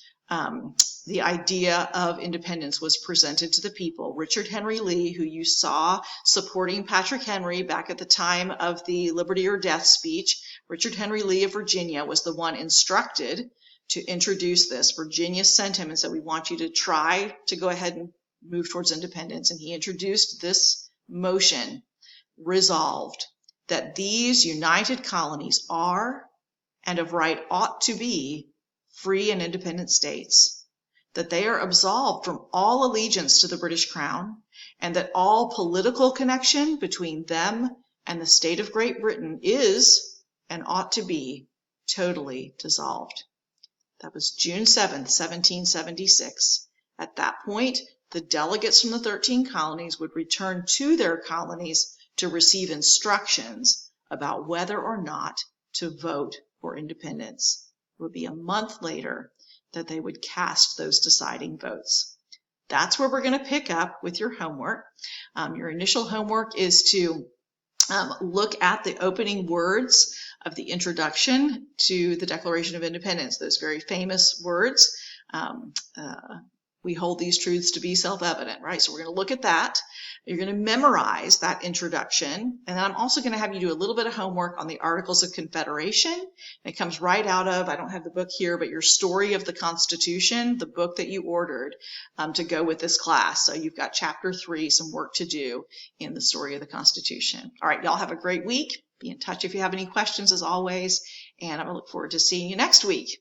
the idea of independence was presented to the people. Richard Henry Lee, who you saw supporting Patrick Henry back at the time of the Liberty or Death speech, Richard Henry Lee of Virginia was the one instructed to introduce this. Virginia sent him and said, "We want you to try to go ahead and move towards independence." And he introduced this motion: resolved that these united colonies are, and of right ought to be, free and independent states, that they are absolved from all allegiance to the British Crown, and that all political connection between them and the state of Great Britain is, and ought to be, totally dissolved. That was June 7th, 1776. At that point, the delegates from the 13 colonies would return to their colonies to receive instructions about whether or not to vote for independence. It would be a month later that they would cast those deciding votes. That's where we're going to pick up with your homework. Your initial homework is to look at the opening words of the introduction to the Declaration of Independence, those very famous words. We hold these truths to be self-evident, right? So we're going to look at that. You're going to memorize that introduction. And then I'm also going to have you do a little bit of homework on the Articles of Confederation. It comes right out of, I don't have the book here, but your Story of the Constitution, the book that you ordered to go with this class. So you've got chapter 3, some work to do in the Story of the Constitution. All right, y'all have a great week. Be in touch if you have any questions as always. And I'm going to look forward to seeing you next week.